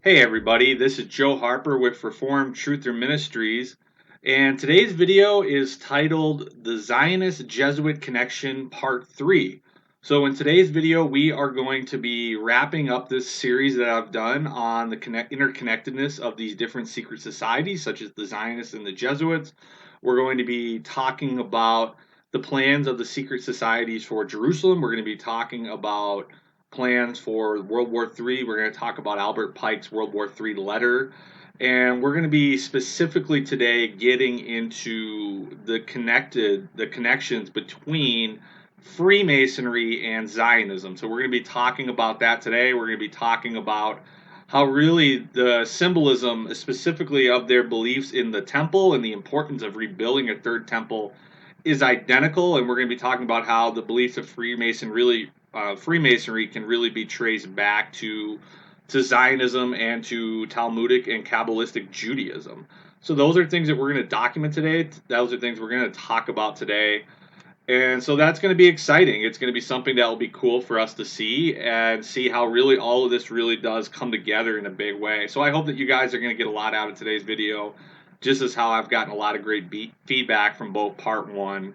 Hey everybody, this is Joe Harper with Reformed Truther Ministries, and today's video is titled The Zionist Jesuit Connection Part 3. So in today's video, we are going to be wrapping up this series that I've done on the interconnectedness of these different secret societies, such as the Zionists and the Jesuits. We're going to be talking about the plans of the secret societies for Jerusalem. We're going to be talking about plans for World War III. We're going to talk about Albert Pike's World War III letter. And we're going to be specifically today getting into the connections between Freemasonry and Zionism. So we're going to be talking about that today. We're going to be talking about how really the symbolism, specifically of their beliefs in the temple and the importance of rebuilding a third temple, is identical. And we're going to be talking about how the beliefs of Freemasonry can really be traced back to Zionism and to Talmudic and Kabbalistic Judaism. So those are things that we're going to document today. Those are things we're going to talk about today. And so that's going to be exciting. It's going to be something that will be cool for us to see and see how really all of this really does come together in a big way. So I hope that you guys are going to get a lot out of today's video, just as how I've gotten a lot of great feedback from both part one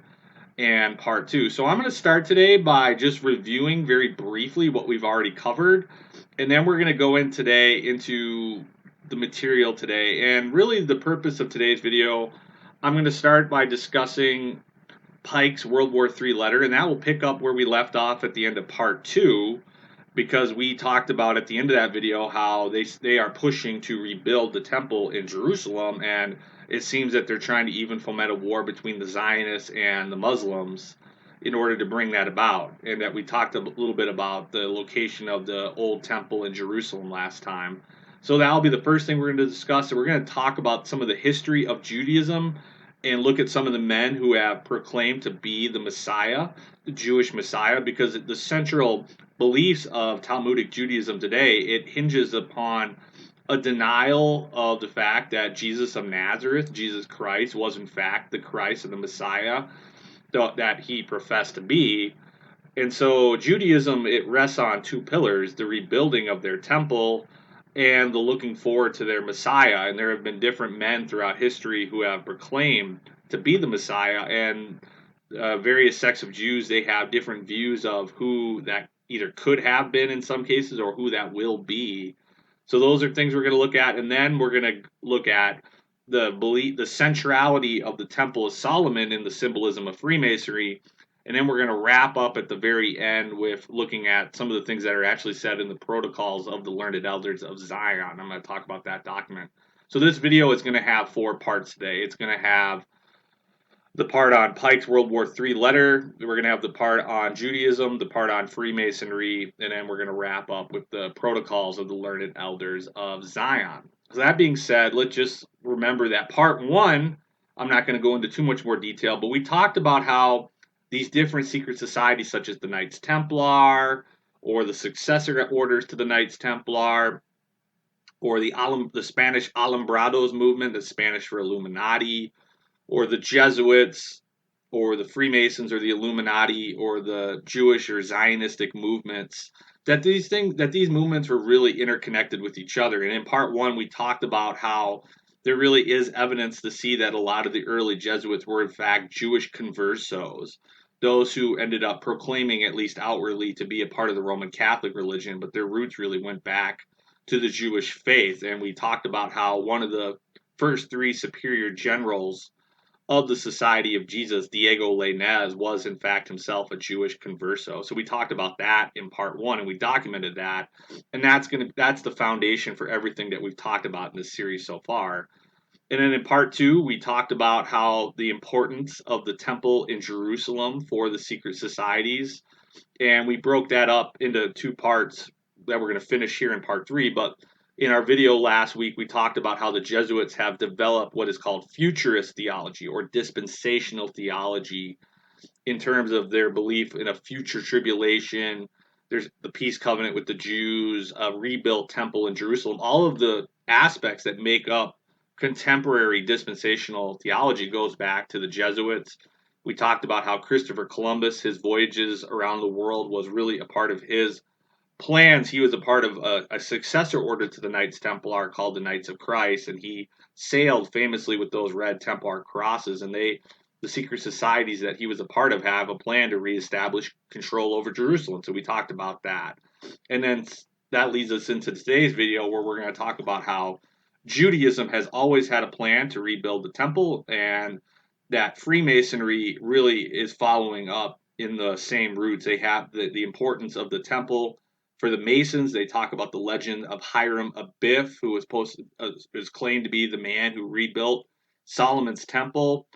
and part two. So I'm going to start today by just reviewing very briefly what we've already covered, and then we're going to go in today into the material today. And really, the purpose of today's video, I'm going to start by discussing Pike's World War III letter, and that will pick up where we left off at the end of part two, because we talked about at the end of that video how they are pushing to rebuild the temple in Jerusalem, and it seems that they're trying to even foment a war between the Zionists and the Muslims in order to bring that about. And that we talked a little bit about the location of the old temple in Jerusalem last time. So that'll be the first thing we're going to discuss. And we're going to talk about some of the history of Judaism and look at some of the men who have proclaimed to be the Messiah, the Jewish Messiah, because the central beliefs of Talmudic Judaism today, it hinges upon a denial of the fact that Jesus of Nazareth, Jesus Christ, was in fact the Christ and the Messiah that he professed to be. And so Judaism, it rests on two pillars: the rebuilding of their temple and the looking forward to their Messiah. And there have been different men throughout history who have proclaimed to be the Messiah, and various sects of Jews, they have different views of who that either could have been in some cases or who that will be. So those are things we're going to look at, and then we're going to look at the centrality of the Temple of Solomon in the symbolism of Freemasonry, and then we're going to wrap up at the very end with looking at some of the things that are actually said in the protocols of the learned elders of Zion. I'm going to talk about that document. So this video is going to have 4 parts today. It's going to have the part on Pike's World War III letter. We're going to have the part on Judaism, the part on Freemasonry, and then we're going to wrap up with the protocols of the learned elders of Zion. So that being said, let's just remember that part 1, I'm not going to go into too much more detail, but we talked about how these different secret societies, such as the Knights Templar, or the successor orders to the Knights Templar, or the Spanish Alumbrados movement, that's Spanish for Illuminati, or the Jesuits, or the Freemasons, or the Illuminati, or the Jewish or Zionistic movements, that these movements were really interconnected with each other. And in part 1, we talked about how there really is evidence to see that a lot of the early Jesuits were in fact Jewish conversos, those who ended up proclaiming, at least outwardly, to be a part of the Roman Catholic religion, but their roots really went back to the Jewish faith. And we talked about how one of the first 3 superior generals of the Society of Jesus, Diego Lainez, was in fact himself a Jewish converso. So we talked about that in part 1, and we documented that, and that's the foundation for everything that we've talked about in this series so far. And then in part 2, we talked about how the importance of the temple in Jerusalem for the secret societies, and we broke that up into 2 parts that we're going to finish here in part 3. But in our video last week, we talked about how the Jesuits have developed what is called futurist theology, or dispensational theology, in terms of their belief in a future tribulation. There's the peace covenant with the Jews, a rebuilt temple in Jerusalem. All of the aspects that make up contemporary dispensational theology goes back to the Jesuits. We talked about how Christopher Columbus, his voyages around the world, was really a part of his plans, he was a part of a successor order to the Knights Templar called the Knights of Christ, and he sailed famously with those red Templar crosses. And the secret societies that he was a part of, have a plan to reestablish control over Jerusalem. So we talked about that. And then that leads us into today's video, where we're going to talk about how Judaism has always had a plan to rebuild the temple, and that Freemasonry really is following up in the same roots. They have the importance of the temple. For the Masons, they talk about the legend of Hiram Abiff, who is claimed to be the man who rebuilt Solomon's temple.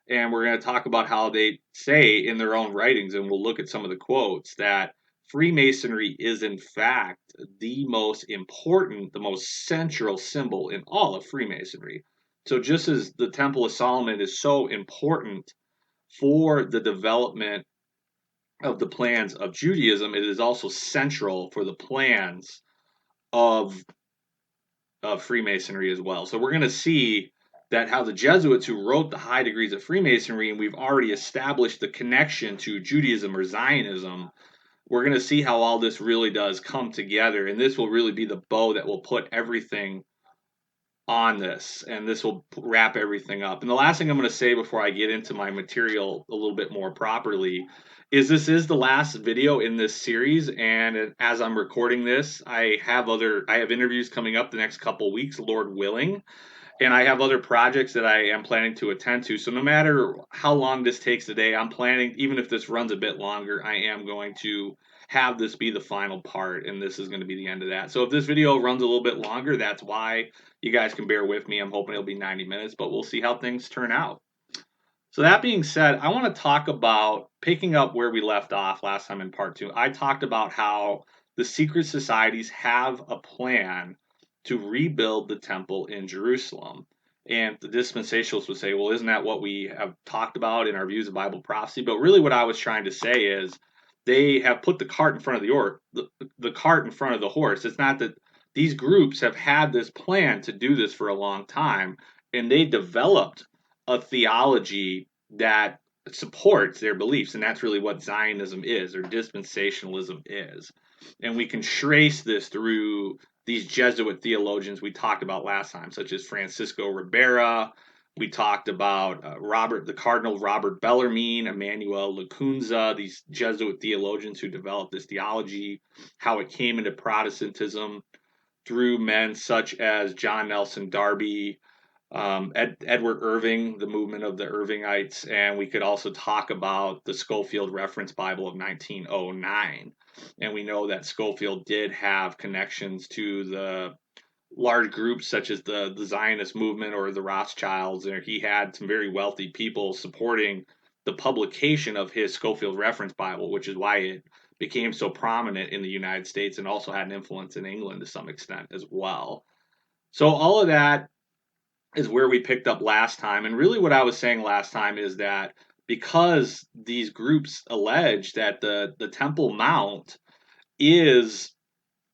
And we're going to talk about how they say in their own writings, and we'll look at some of the quotes, that Freemasonry is in fact the most important, the most central symbol in all of Freemasonry. So just as the Temple of Solomon is so important for the development of the plans of Judaism, it is also central for the plans of Freemasonry as well. So we're going to see that how the Jesuits, who wrote the high degrees of Freemasonry, and we've already established the connection to Judaism or Zionism, we're going to see how all this really does come together. And this will really be the bow that will put everything on this, and this will wrap everything up. And the last thing I'm going to say before I get into my material a little bit more properly is this is the last video in this series, and as I'm recording this, I have interviews coming up the next couple weeks, Lord willing, and I have other projects that I am planning to attend to. So no matter how long this takes today, I'm planning, even if this runs a bit longer, I am going to have this be the final part, and this is going to be the end of that. So if this video runs a little bit longer, that's why. You guys can bear with me. I'm hoping it'll be 90 minutes, but we'll see how things turn out. So that being said, I want to talk about picking up where we left off last time in part 2. I talked about how the secret societies have a plan to rebuild the temple in Jerusalem. And the dispensationalists would say, well, isn't that what we have talked about in our views of Bible prophecy? But really what I was trying to say is they have put the cart in front of the cart in front of the horse. It's not that these groups have had this plan to do this for a long time, and they developed a theology that supports their beliefs, and that's really what Zionism is, or dispensationalism is. And we can trace this through these Jesuit theologians we talked about last time, such as Francisco Ribera. We talked about the Cardinal Robert Bellarmine, Emmanuel Lacunza, these Jesuit theologians who developed this theology, how it came into Protestantism through men such as John Nelson Darby, Edward Irving, the movement of the Irvingites, and we could also talk about the Scofield Reference Bible of 1909. And we know that Scofield did have connections to the large groups such as the Zionist movement or the Rothschilds, and he had some very wealthy people supporting the publication of his Scofield Reference Bible, which is why it became so prominent in the United States and also had an influence in England to some extent as well. So all of that is where we picked up last time. And really what I was saying last time is that because these groups allege that the Temple Mount is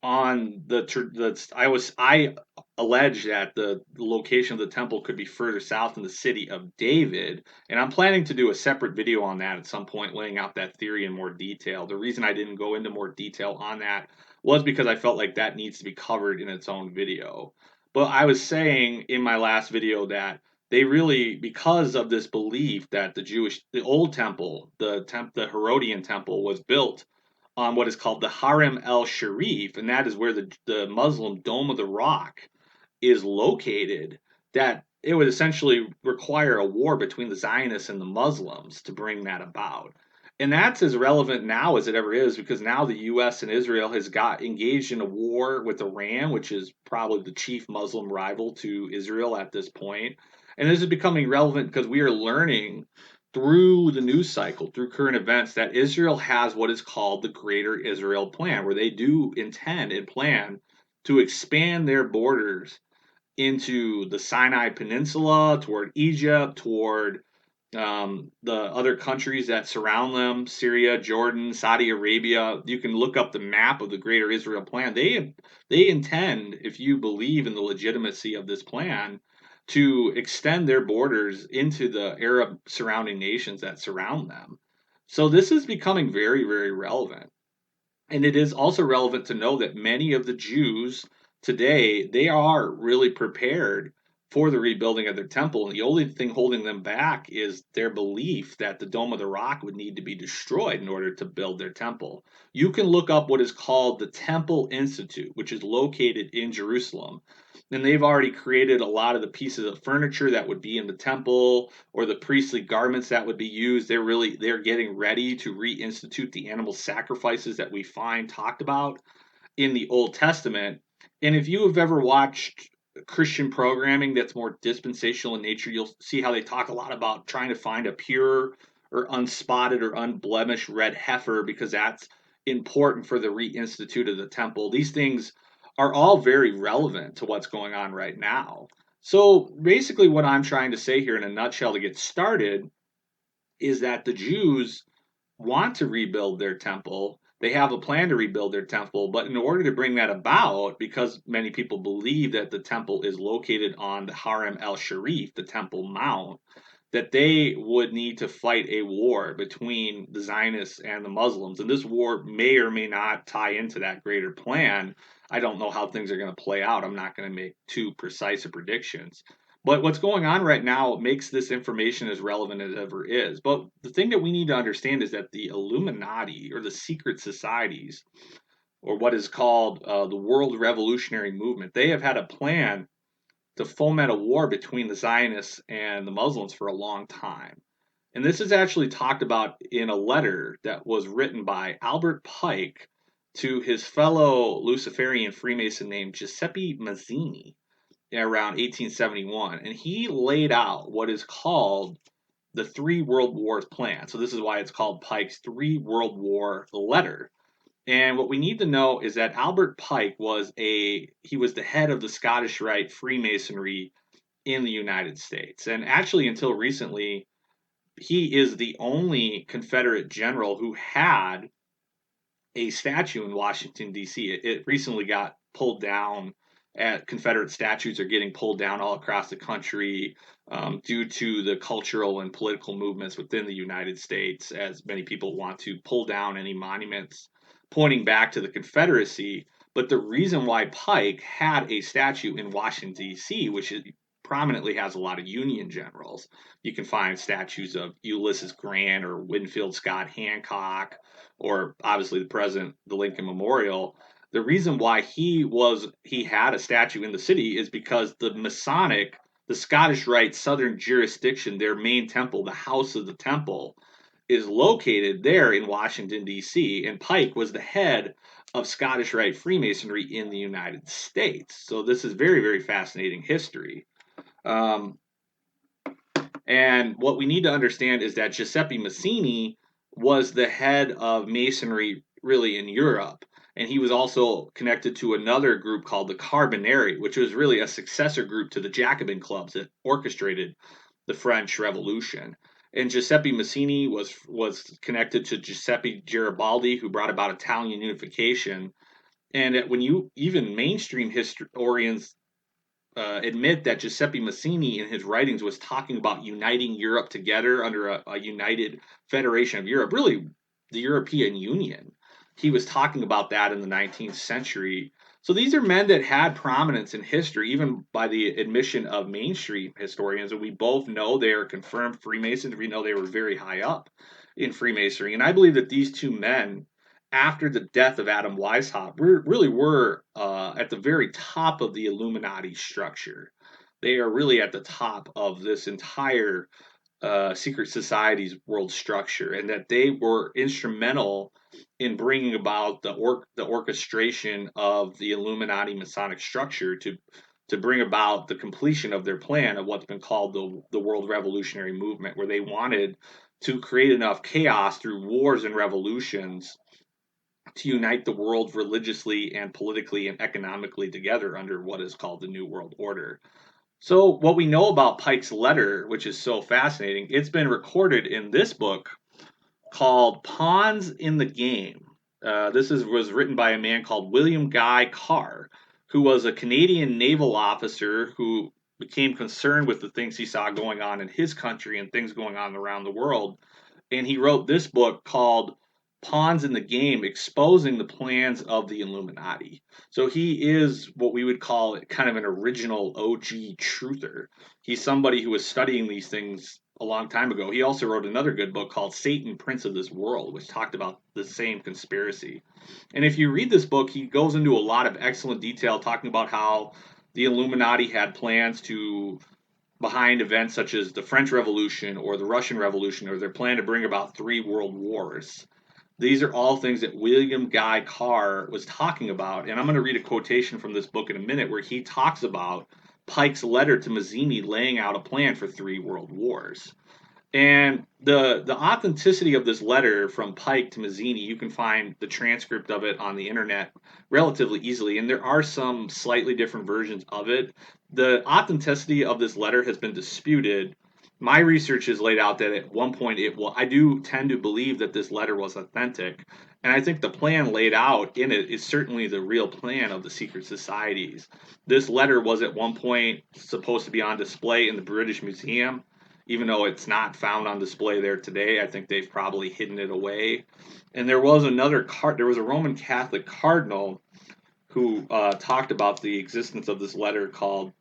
on I allege that the location of the temple could be further south in the city of David, and I'm planning to do a separate video on that at some point, laying out that theory in more detail. The reason I didn't go into more detail on that was because I felt like that needs to be covered in its own video. But I was saying in my last video that they really, because of this belief that the old temple, the Herodian temple, was built on what is called the Haram el Sharif, and that is where the Muslim Dome of the Rock is located, that it would essentially require a war between the Zionists and the Muslims to bring that about. And that's as relevant now as it ever is, because now the U.S. and Israel has got engaged in a war with Iran, which is probably the chief Muslim rival to Israel at this point. And this is becoming relevant because we are learning through the news cycle, through current events, that Israel has what is called the Greater Israel Plan, where they do intend and plan to expand their borders into the Sinai Peninsula, toward Egypt, toward the other countries that surround them, Syria, Jordan, Saudi Arabia. You can look up the map of the Greater Israel Plan. They intend, if you believe in the legitimacy of this plan, to extend their borders into the Arab surrounding nations that surround them. So this is becoming very, very relevant. And it is also relevant to know that many of the Jews today, they are really prepared for the rebuilding of their temple. And the only thing holding them back is their belief that the Dome of the Rock would need to be destroyed in order to build their temple. You can look up what is called the Temple Institute, which is located in Jerusalem. And they've already created a lot of the pieces of furniture that would be in the temple or the priestly garments that would be used. They're getting ready to reinstitute the animal sacrifices that we find talked about in the Old Testament. And if you have ever watched Christian programming that's more dispensational in nature, you'll see how they talk a lot about trying to find a pure or unspotted or unblemished red heifer because that's important for the reinstitute of the temple. These things are all very relevant to what's going on right now. So basically, what I'm trying to say here in a nutshell to get started is that the Jews want to rebuild their temple. They have a plan to rebuild their temple, but in order to bring that about, because many people believe that the temple is located on the Haram el Sharif, the Temple Mount, that they would need to fight a war between the Zionists and the Muslims. And this war may or may not tie into that greater plan. I don't know how things are going to play out. I'm not going to make too precise of predictions. But what's going on right now makes this information as relevant as ever is. But the thing that we need to understand is that the Illuminati or the secret societies, or what is called the World Revolutionary Movement, they have had a plan to foment a war between the Zionists and the Muslims for a long time. And this is actually talked about in a letter that was written by Albert Pike to his fellow Luciferian Freemason named Giuseppe Mazzini around 1871. And he laid out what is called the Three World Wars plan. So this is why it's called Pike's Three World War letter. And what we need to know is that Albert Pike he was the head of the Scottish Rite Freemasonry in the United States. And actually until recently, he is the only Confederate general who had a statue in Washington D.C. It recently got pulled down. Confederate statues are getting pulled down all across the country due to the cultural and political movements within the United States, as many people want to pull down any monuments pointing back to the Confederacy. But the reason why Pike had a statue in Washington, D.C., which prominently has a lot of Union generals, you can find statues of Ulysses Grant or Winfield Scott Hancock, or obviously the president, the Lincoln Memorial. The reason why he had a statue in the city is because the Scottish Rite Southern jurisdiction, their main temple, the House of the Temple, is located there in Washington D.C. And Pike was the head of Scottish Rite Freemasonry in the United States. So this is very, very fascinating history. Um, and what we need to understand is that Giuseppe Mazzini was the head of Masonry really in Europe. And he was also connected to another group called the Carbonari, which was really a successor group to the Jacobin clubs that orchestrated the French Revolution. And Giuseppe Mazzini was connected to Giuseppe Garibaldi, who brought about Italian unification. And when you even mainstream historians admit that Giuseppe Mazzini in his writings was talking about uniting Europe together under a united federation of Europe, really the European Union. He was talking about that in the 19th century. So these are men that had prominence in history, even by the admission of mainstream historians. And we both know they are confirmed Freemasons. We know they were very high up in Freemasonry. And I believe that these two men, after the death of Adam Weishaupt, really were at the very top of the Illuminati structure. They are really at the top of this entire secret society's world structure, and that they were instrumental in bringing about the orchestration of the Illuminati Masonic structure to bring about the completion of their plan of what's been called the World Revolutionary Movement, where they wanted to create enough chaos through wars and revolutions to unite the world religiously and politically and economically together under what is called the New World Order. So, what we know about Pike's letter, which is so fascinating, it's been recorded in this book called Pawns in the Game. Was written by a man called William Guy Carr, who was a Canadian naval officer who became concerned with the things he saw going on in his country and things going on around the world. And he wrote this book called pawns in the game exposing the plans of the Illuminati. So he is what we would call kind of an original OG truther. He's somebody who was studying these things a long time ago. He also wrote another good book called Satan, Prince of this World, which talked about the same conspiracy. And if you read this book, he goes into a lot of excellent detail talking about how the Illuminati had plans to behind events such as the French Revolution or the Russian Revolution, or their plan to bring about 3 world wars. These are all things that William Guy Carr was talking about. And I'm going to read a quotation from this book in a minute where he talks about Pike's letter to Mazzini laying out a plan for 3 world wars. And the authenticity of this letter from Pike to Mazzini, you can find the transcript of it on the internet relatively easily. And there are some slightly different versions of it. The authenticity of this letter has been disputed. My research has laid out that at one point I do tend to believe that this letter was authentic. And I think the plan laid out in it is certainly the real plan of the secret societies. This letter was at one point supposed to be on display in the British Museum, even though it's not found on display there today. I think they've probably hidden it away. And there was there was a Roman Catholic cardinal who talked about the existence of this letter called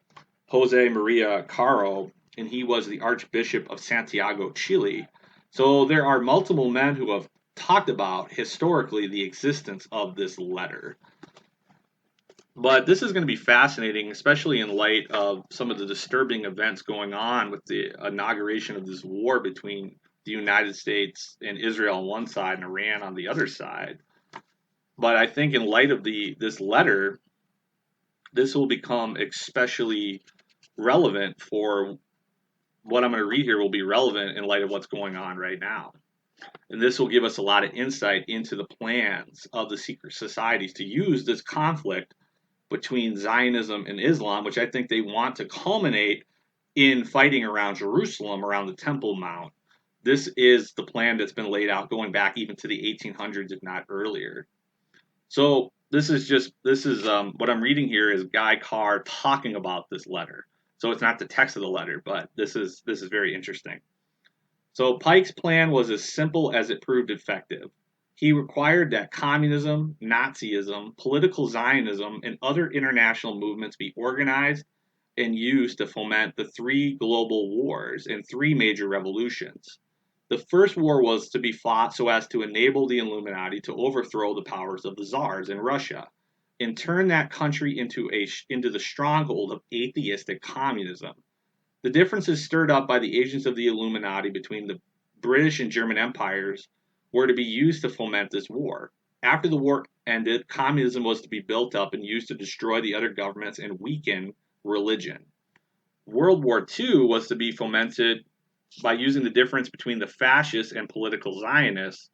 Jose Maria Caro, and he was the Archbishop of Santiago, Chile. So there are multiple men who have talked about historically the existence of this letter. But this is going to be fascinating, especially in light of some of the disturbing events going on with the inauguration of this war between the United States and Israel on one side and Iran on the other side. But I think in light of this letter, this will become especially relevant for what I'm going to read here will be relevant in light of what's going on right now. And this will give us a lot of insight into the plans of the secret societies to use this conflict between Zionism and Islam, which I think they want to culminate in fighting around Jerusalem, around the Temple Mount. This is the plan that's been laid out going back even to the 1800s, if not earlier. So this is what I'm reading here is Guy Carr talking about this letter. So it's not the text of the letter, but this is very interesting. So Pike's plan was as simple as it proved effective. He required that communism, Nazism, political Zionism, and other international movements be organized and used to foment the 3 global wars and 3 major revolutions. The first war was to be fought so as to enable the Illuminati to overthrow the powers of the Tsars in Russia and turn that country into the stronghold of atheistic communism. The differences stirred up by the agents of the Illuminati between the British and German empires were to be used to foment this war. After the war ended, communism was to be built up and used to destroy the other governments and weaken religion. World War II was to be fomented by using the difference between the fascists and political Zionists.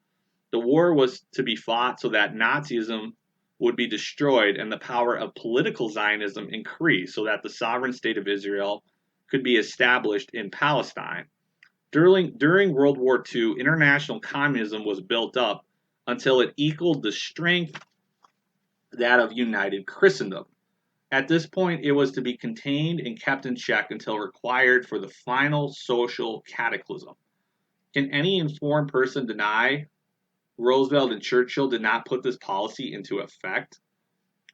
The war was to be fought so that Nazism would be destroyed and the power of political Zionism increased so that the sovereign state of Israel could be established in Palestine. During World War II, international communism was built up until it equaled the strength that of united Christendom. At this point, it was to be contained and kept in check until required for the final social cataclysm. Can any informed person deny Roosevelt and Churchill did not put this policy into effect?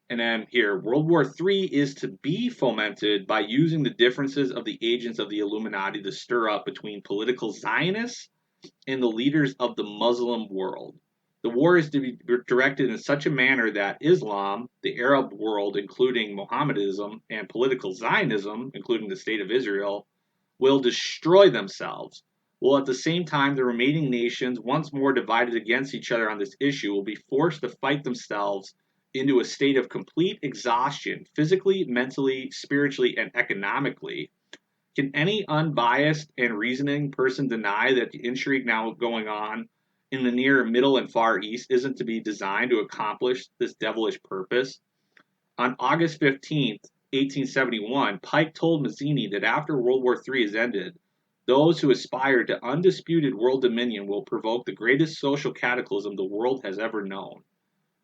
And then here, World War III is to be fomented by using the differences of the agents of the Illuminati to stir up between political Zionists and the leaders of the Muslim world. The war is to be directed in such a manner that Islam, the Arab world, including Mohammedanism, and political Zionism, including the State of Israel, will destroy themselves, while at the same time the remaining nations, once more divided against each other on this issue, will be forced to fight themselves into a state of complete exhaustion, physically, mentally, spiritually, and economically. Can any unbiased and reasoning person deny that the intrigue now going on in the near, middle, and far east isn't to be designed to accomplish this devilish purpose? On August 15th, 1871, Pike told Mazzini that after World War III is ended, those who aspire to undisputed world dominion will provoke the greatest social cataclysm the world has ever known.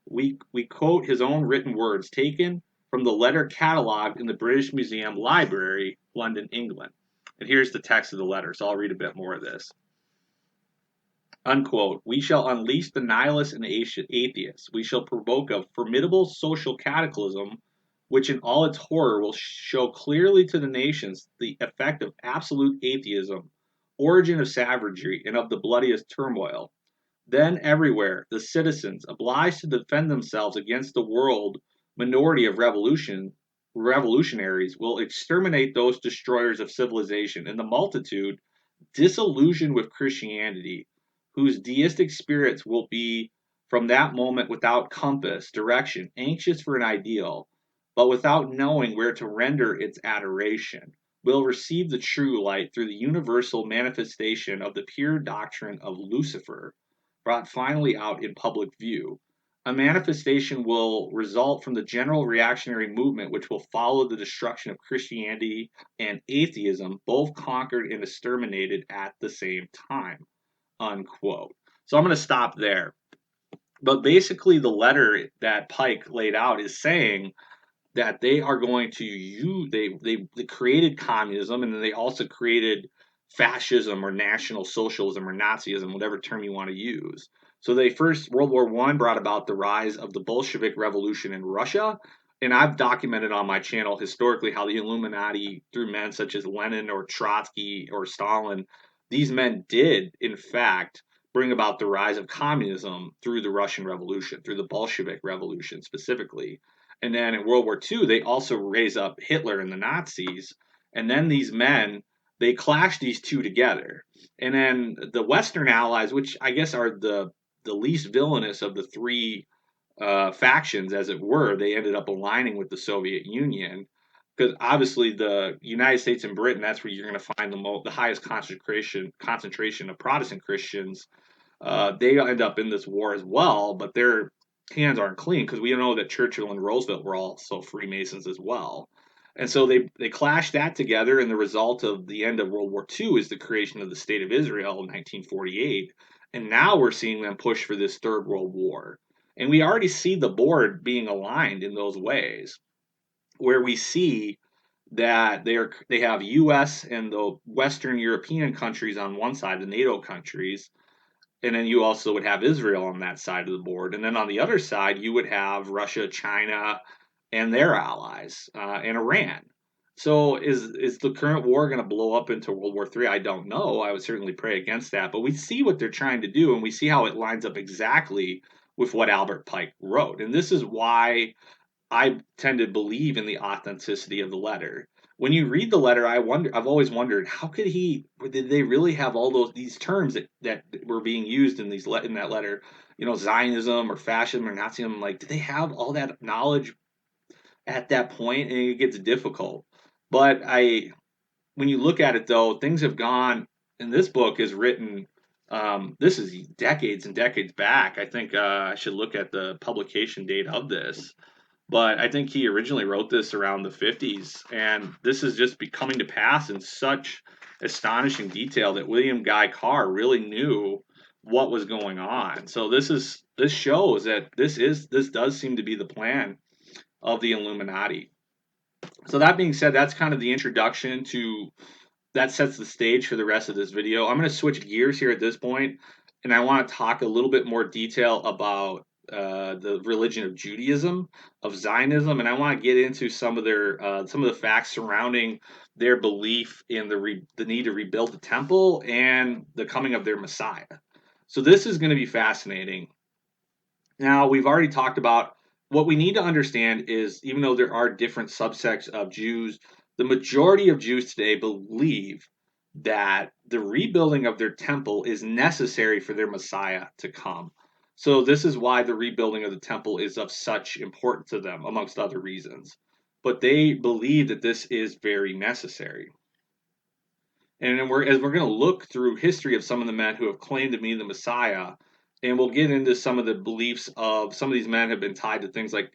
We quote his own written words taken from the letter catalogued in the British Museum Library, London, England. And here's the text of the letter, so I'll read a bit more of this. Unquote. We shall unleash the nihilists and atheists. We shall provoke a formidable social cataclysm, which in all its horror will show clearly to the nations the effect of absolute atheism, origin of savagery, and of the bloodiest turmoil. Then everywhere, the citizens, obliged to defend themselves against the world minority of revolutionaries, will exterminate those destroyers of civilization, and the multitude, disillusioned with Christianity, whose deistic spirits will be from that moment without compass, direction, anxious for an ideal, but without knowing where to render its adoration, will receive the true light through the universal manifestation of the pure doctrine of Lucifer, brought finally out in public view. A manifestation will result from the general reactionary movement which will follow the destruction of Christianity and atheism, both conquered and exterminated at the same time. Unquote. So I'm going to stop there. But basically, the letter that Pike laid out is saying that they are going to use they created communism, and then they also created fascism or national socialism or Nazism, whatever term you want to use. So they first, World War I brought about the rise of the Bolshevik Revolution in Russia, and I've documented on my channel historically how the Illuminati, through men such as Lenin or Trotsky or Stalin, these men did in fact bring about the rise of communism through the Russian Revolution, through the Bolshevik Revolution specifically. And then in World War II, they also raise up Hitler and the Nazis. And then these men, they clash these two together. And then the Western allies, which I guess are the least villainous of the three factions, as it were, they ended up aligning with the Soviet Union. Because obviously the United States and Britain, that's where you're going to find the highest concentration of Protestant Christians. They end up in this war as well, but their hands aren't clean because we know that Churchill and Roosevelt were also Freemasons as well. And so they clashed that together, and the result of the end of World War II is the creation of the State of Israel in 1948. And now we're seeing them push for this Third World War. And we already see the board being aligned in those ways, where we see that they have U.S. and the Western European countries on one side, the NATO countries, and then you also would have Israel on that side of the board. And then on the other side, you would have Russia, China, and their allies, and Iran. So is the current war going to blow up into World War III? I don't know. I would certainly pray against that. But we see what they're trying to do, and we see how it lines up exactly with what Albert Pike wrote. And this is why I tend to believe in the authenticity of the letter. When you read the letter, I've always wondered, how could did they really have all these terms that were being used in in that letter, Zionism or fascism or Nazism, like, did they have all that knowledge at that point? And it gets difficult. But when you look at it though, things have gone, and this book is written, this is decades and decades back. I think I should look at the publication date of this, but I think he originally wrote this around the 50s, and this is just coming to pass in such astonishing detail that William Guy Carr really knew what was going on. So this shows that this does seem to be the plan of the Illuminati. So that being said, that's kind of the introduction to that sets the stage for the rest of this video. I'm going to switch gears here at this point, and I want to talk a little bit more detail about the religion of Judaism, of Zionism, and I want to get into some of the facts surrounding their belief in the need to rebuild the temple and the coming of their Messiah. So this is going to be fascinating. Now, we've already talked about what we need to understand is, even though there are different subsects of Jews, the majority of Jews today believe that the rebuilding of their temple is necessary for their Messiah to come. So this is why the rebuilding of the temple is of such importance to them, amongst other reasons. But they believe that this is very necessary. And then as we're going to look through history of some of the men who have claimed to be the Messiah, and we'll get into some of the beliefs of some of these men have been tied to things like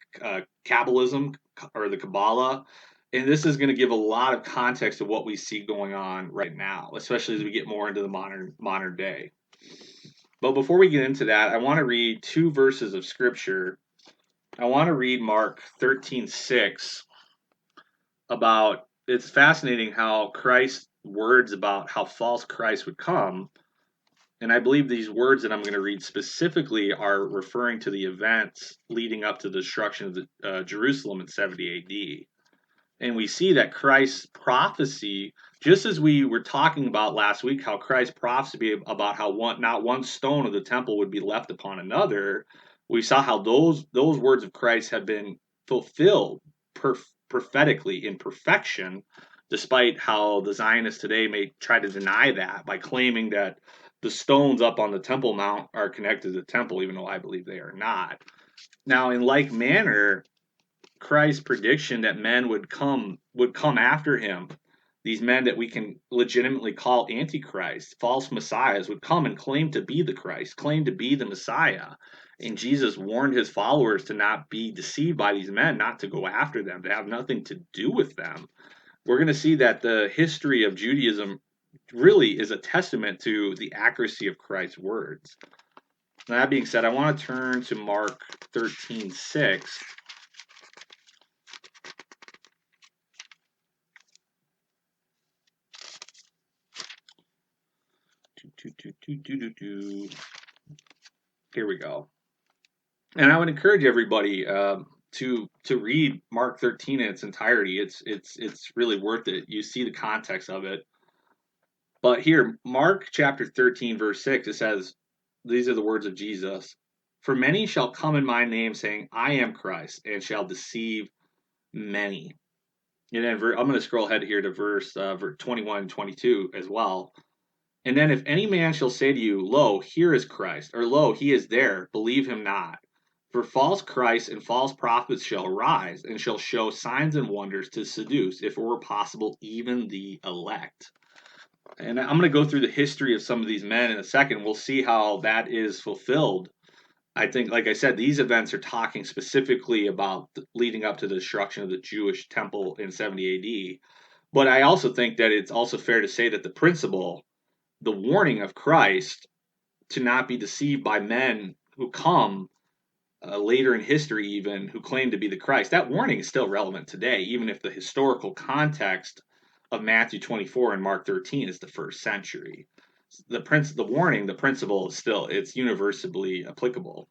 Kabbalism or the Kabbalah. And this is going to give a lot of context to what we see going on right now, especially as we get more into the modern day. But before we get into that, I want to read two verses of scripture. I want to read Mark 13:6 about, it's fascinating how Christ's words about how false Christ would come And I believe these words that I'm going to read specifically are referring to the events leading up to the destruction of Jerusalem in 70 AD. And we see that Christ's prophecy, just as we were talking about last week, how Christ's prophecy about how not one stone of the temple would be left upon another, we saw how those words of Christ have been fulfilled prophetically in perfection, despite how the Zionists today may try to deny that by claiming that the stones up on the Temple Mount are connected to the temple, even though I believe they are not. Now, in like manner, Christ's prediction that men would come after him, these men that we can legitimately call antichrist, false messiahs, would come and claim to be the Christ, claim to be the Messiah. And Jesus warned his followers to not be deceived by these men, not to go after them, to have nothing to do with them. We're going to see that the history of Judaism really is a testament to the accuracy of Christ's words. Now, that being said, I want to turn to Mark 13:6. Here we go. And I would encourage everybody to read Mark 13 in its entirety. It's really worth it. You see the context of it. But here, Mark chapter 13, verse 6, it says, these are the words of Jesus. For many shall come in my name, saying, I am Christ, and shall deceive many. And then I'm going to scroll ahead here to verse 21 and 22 as well. And then if any man shall say to you, Lo, here is Christ, or Lo, he is there, believe him not. For false Christs and false prophets shall rise, and shall show signs and wonders to seduce, if it were possible, even the elect. And I'm going to go through the history of some of these men in a second. We'll see how that is fulfilled. I think, like I said, these events are talking specifically about leading up to the destruction of the Jewish temple in 70 AD. But I also think that it's also fair to say that the principle, the warning of Christ to not be deceived by men who come later in history, even who claim to be the Christ, that warning is still relevant today, even if the historical context of Matthew 24 and Mark 13 is the first century. The warning, the principle is still, it's universally applicable.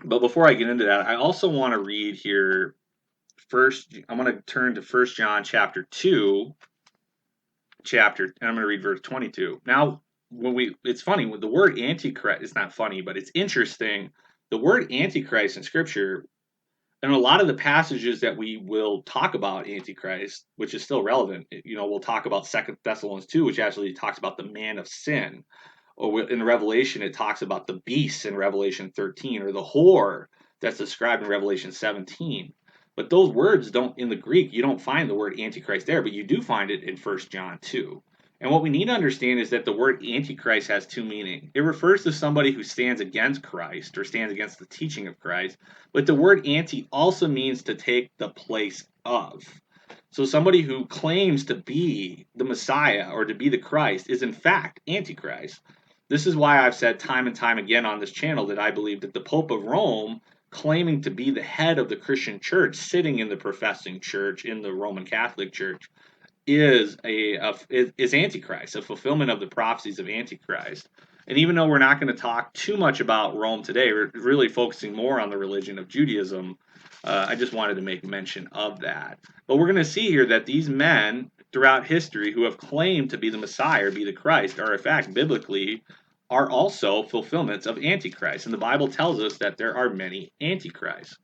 But before I get into that, I also want to read here first. I'm going to turn to 1 John chapter 2, and I'm going to read verse 22. Now, it's funny, with the word antichrist, it's not funny, but it's interesting. The word antichrist in scripture, and a lot of the passages that we will talk about antichrist, which is still relevant, we'll talk about 2 Thessalonians 2, which actually talks about the man of sin. Or in Revelation, it talks about the beast in Revelation 13, or the whore that's described in Revelation 17. But those words in the Greek, you don't find the word antichrist there, but you do find it in 1 John 2. And what we need to understand is that the word antichrist has two meanings. It refers to somebody who stands against Christ or stands against the teaching of Christ, but the word anti also means to take the place of. So somebody who claims to be the Messiah or to be the Christ is in fact antichrist. This is why I've said time and time again on this channel that I believe that the Pope of Rome, claiming to be the head of the Christian church, sitting in the professing church, in the Roman Catholic Church, is Antichrist, a fulfillment of the prophecies of Antichrist. And even though we're not going to talk too much about Rome today, we're really focusing more on the religion of Judaism. I just wanted to make mention of that. But we're going to see here that these men throughout history who have claimed to be the Messiah or be the Christ are in fact biblically are also fulfillments of Antichrist. And the Bible tells us that there are many Antichrists.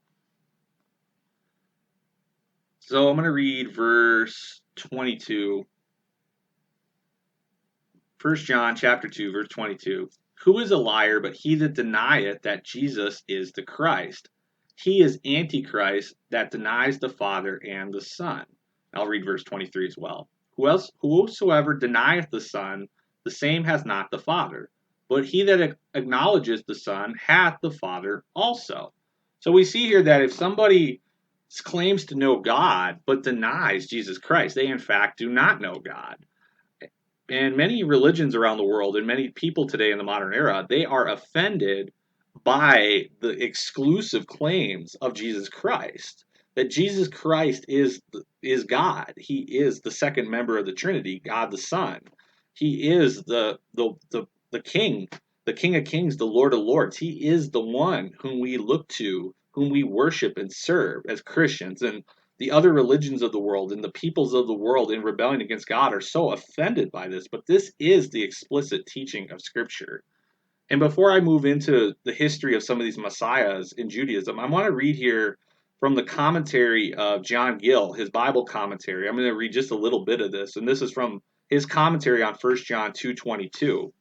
So I'm going to read verse 22. 1 John chapter 2, verse 22. Who is a liar but he that denieth that Jesus is the Christ? He is Antichrist that denies the Father and the Son. I'll read verse 23 as well. Whosoever denieth the Son, the same has not the Father. But he that acknowledges the Son hath the Father also. So we see here that if somebody claims to know God but denies Jesus Christ, they in fact do not know God. And many religions around the world and many people today in the modern era, they are offended by the exclusive claims of Jesus Christ. That Jesus Christ is God. He is the second member of the Trinity, God the Son. He is the King, the King of Kings, the Lord of Lords. He is the one whom we look to, whom we worship and serve as Christians. And the other religions of the world and the peoples of the world in rebellion against God are so offended by this. But this is the explicit teaching of Scripture. And before I move into the history of some of these messiahs in Judaism, I want to read here from the commentary of John Gill, his Bible commentary. I'm going to read just a little bit of this, and this is from his commentary on 1 John 2:22.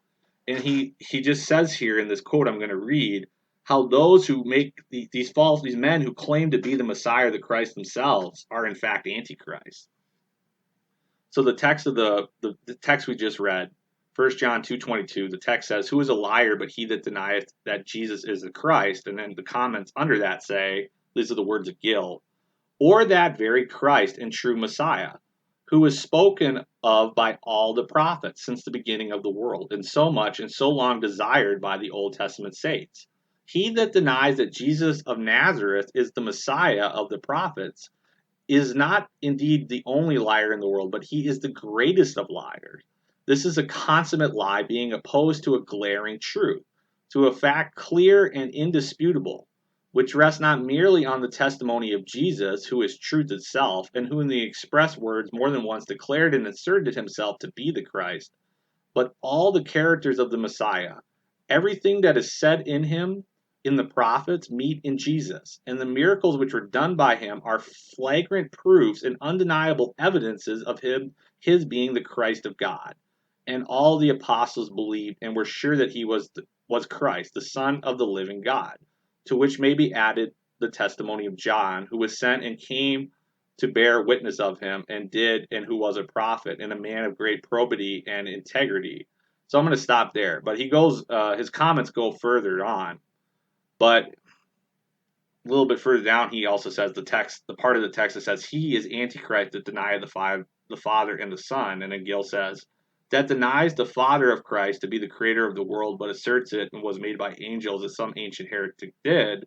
And he just says here in this quote I'm going to read how those who make these men who claim to be the Messiah or the Christ themselves are in fact antichrist. So the text of the text we just read, 1 John 2:22, the text says, "Who is a liar but he that denieth that Jesus is the Christ?" And then the comments under that say, these are the words of Gill, "or that very Christ and true Messiah, who is spoken of by all the prophets since the beginning of the world, and so much and so long desired by the Old Testament saints. He that denies that Jesus of Nazareth is the Messiah of the prophets is not indeed the only liar in the world, but he is the greatest of liars. This is a consummate lie being opposed to a glaring truth, to a fact clear and indisputable, which rests not merely on the testimony of Jesus, who is truth itself, and who in the express words more than once declared and asserted himself to be the Christ, but all the characters of the Messiah. Everything that is said in him, in the prophets, meet in Jesus, and the miracles which were done by him are flagrant proofs and undeniable evidences of his being the Christ of God. And all the apostles believed and were sure that he was Christ, the Son of the living God, to which may be added the testimony of John, who was sent and came to bear witness of him, and did, and who was a prophet, and a man of great probity and integrity." So I'm going to stop there. But he goes, his comments go further on. But a little bit further down, he also says the part of the text that says he is Antichrist that denieth the Father and the Son. And then Gill says, "that denies the Father of Christ to be the creator of the world, but asserts it and was made by angels, as some ancient heretic did,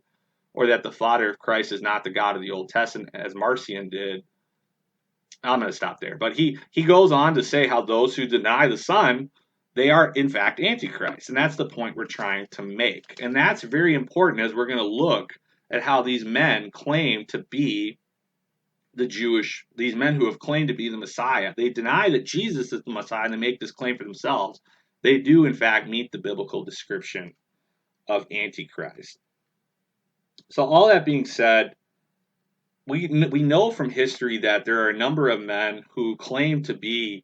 or that the Father of Christ is not the God of the Old Testament, as Marcion did." I'm going to stop there. But he goes on to say how those who deny the Son, they are in fact Antichrist. And that's the point we're trying to make. And that's very important as we're going to look at how these men claim to be these men who have claimed to be the Messiah. They deny that Jesus is the Messiah and they make this claim for themselves. They do in fact meet the biblical description of Antichrist. So all that being said, we know from history that there are a number of men who claim to be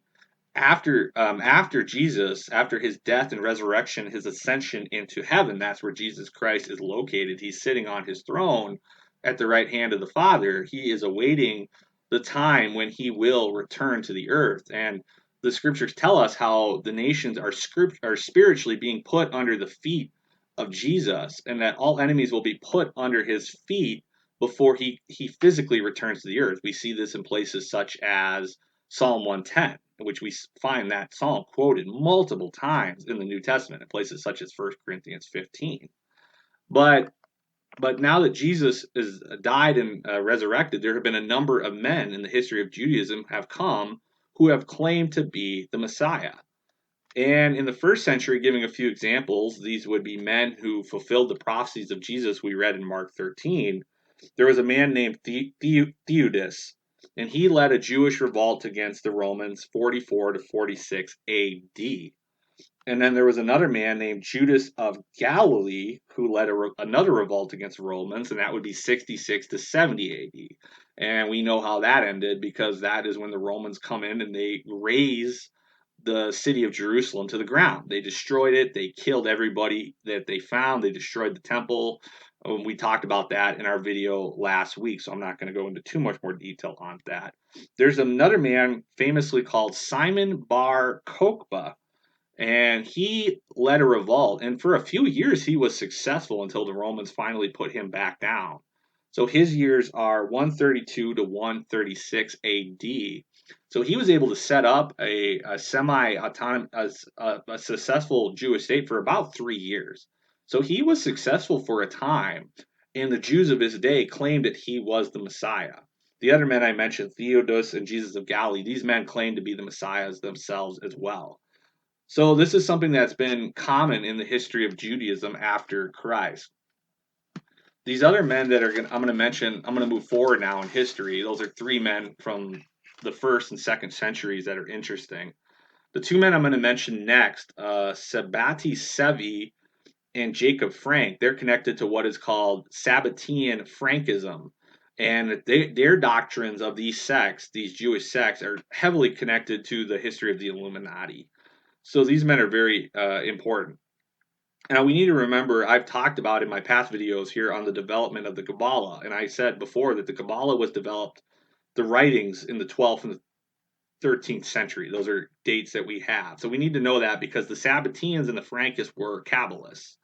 after Jesus, after his death and resurrection, his ascension into heaven. That's where Jesus Christ is located. He's sitting on his throne at the right hand of the Father. He is awaiting the time when he will return to the earth. And the scriptures tell us how the nations are spiritually being put under the feet of Jesus, and that all enemies will be put under his feet before he physically returns to the earth. We see this in places such as Psalm 110, in which we find that psalm quoted multiple times in the New Testament, in places such as 1 Corinthians 15. But now that Jesus is died and resurrected, there have been a number of men in the history of Judaism have come who have claimed to be the Messiah. And in the first century, giving a few examples, these would be men who fulfilled the prophecies of Jesus we read in Mark 13. There was a man named Theudas, and he led a Jewish revolt against the Romans 44 to 46 AD. And then there was another man named Judas of Galilee who led another revolt against the Romans, and that would be 66 to 70 AD. And we know how that ended, because that is when the Romans come in and they raze the city of Jerusalem to the ground. They destroyed it. They killed everybody that they found. They destroyed the temple. We talked about that in our video last week, so I'm not going to go into too much more detail on that. There's another man famously called Simon Bar Kokhba, and he led a revolt. And for a few years, he was successful until the Romans finally put him back down. So his years are 132 to 136 AD. So he was able to set up a semi-autonomous, a successful Jewish state for about 3 years. So he was successful for a time, and the Jews of his day claimed that he was the Messiah. The other men I mentioned, Theudas and Jesus of Galilee, these men claimed to be the Messiahs themselves as well. So this is something that's been common in the history of Judaism after Christ. These other men that I'm going to mention, I'm going to move forward now in history. Those are three men from the first and second centuries that are interesting. The two men I'm going to mention next, Sabbati Sevi and Jacob Frank, they're connected to what is called Sabbatian Frankism. And their doctrines of these sects, these Jewish sects, are heavily connected to the history of the Illuminati. So these men are very important. Now we need to remember, I've talked about in my past videos here on the development of the Kabbalah, and I said before that the Kabbalah was developed, the writings in the 12th and the 13th century. Those are dates that we have. So we need to know that because the Sabbateans and the Frankists were Kabbalists.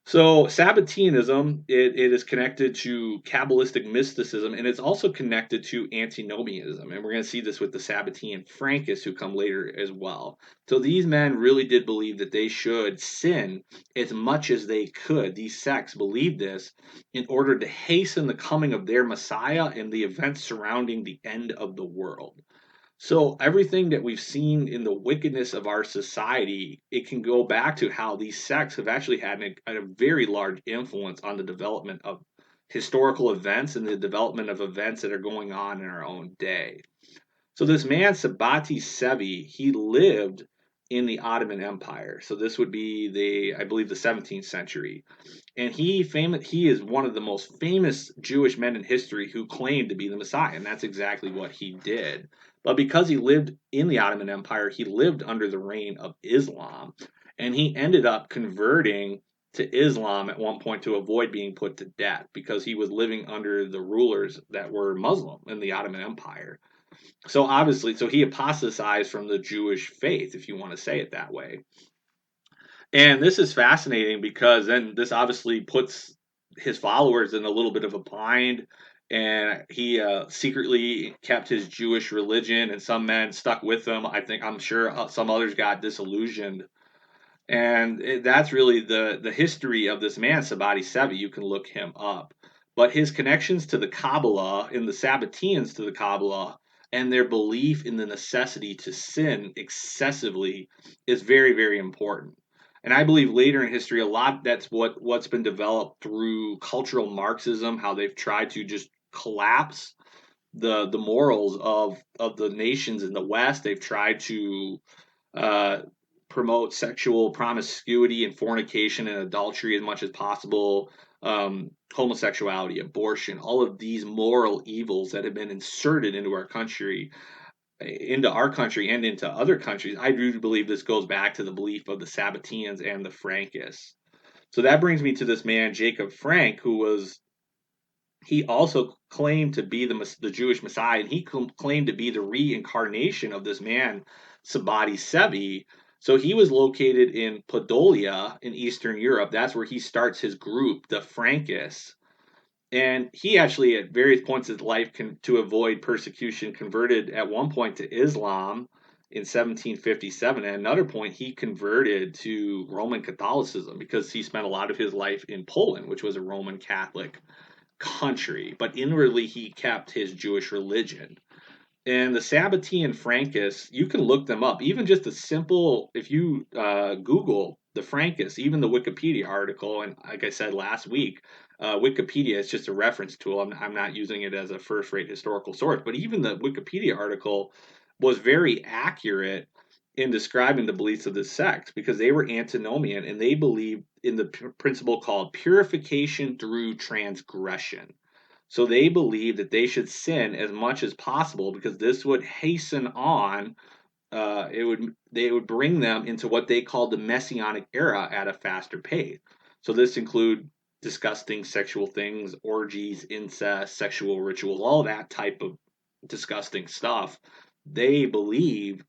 So Sabbatianism, it is connected to Kabbalistic mysticism, and it's also connected to antinomianism. And we're going to see this with the Sabbatian Frankists who come later as well. So these men really did believe that they should sin as much as they could. These sects believed this in order to hasten the coming of their Messiah and the events surrounding the end of the world. So everything that we've seen in the wickedness of our society, it can go back to how these sects have actually had a very large influence on the development of historical events and the development of events that are going on in our own day. So this man Sabbati Sevi, he lived in the Ottoman Empire. So this would be I believe, the 17th century. And he is one of the most famous Jewish men in history who claimed to be the Messiah, and that's exactly what he did. But because he lived in the Ottoman Empire, he lived under the reign of Islam, and he ended up converting to Islam at one point to avoid being put to death because he was living under the rulers that were Muslim in the Ottoman Empire. So obviously, so he apostatized from the Jewish faith, if you want to say it that way. And this is fascinating because then this obviously puts his followers in a little bit of a bind. And he secretly kept his Jewish religion, and some men stuck with him. I'm sure some others got disillusioned. And that's really the history of this man, Sabbati Sevi. You can look him up. But his connections to the Kabbalah and the Sabbateans to the Kabbalah and their belief in the necessity to sin excessively is very, very important. And I believe later in history, a lot that's what's been developed through cultural Marxism, how they've tried to just collapse the morals of the nations in the West. They've tried to uh, promote sexual promiscuity and fornication and adultery as much as possible, homosexuality, abortion, all of these moral evils that have been inserted into our country and into other countries. I do believe this goes back to the belief of the Sabbateans and the Frankists. So that brings me to this man, Jacob Frank, he also claimed to be the Jewish Messiah, and he claimed to be the reincarnation of this man, Sabbati Sevi. So he was located in Podolia in Eastern Europe. That's where he starts his group, the Frankists. And he actually, at various points in his life, to avoid persecution, converted at one point to Islam in 1757. At another point, he converted to Roman Catholicism because he spent a lot of his life in Poland, which was a Roman Catholic country, but inwardly he kept his Jewish religion. And the Sabbatian Frankists, you can look them up. Even just a simple, if you Google the Frankists, even the Wikipedia article, and like I said last week, Wikipedia is just a reference tool. I'm not using it as a first-rate historical source, but even the Wikipedia article was very accurate in describing the beliefs of this sect because they were antinomian and they believed in the principle called purification through transgression. So they believed that they should sin as much as possible because this would hasten on. They would bring them into what they called the Messianic era at a faster pace. So this include disgusting sexual things, orgies, incest, sexual rituals, all that type of disgusting stuff. They believe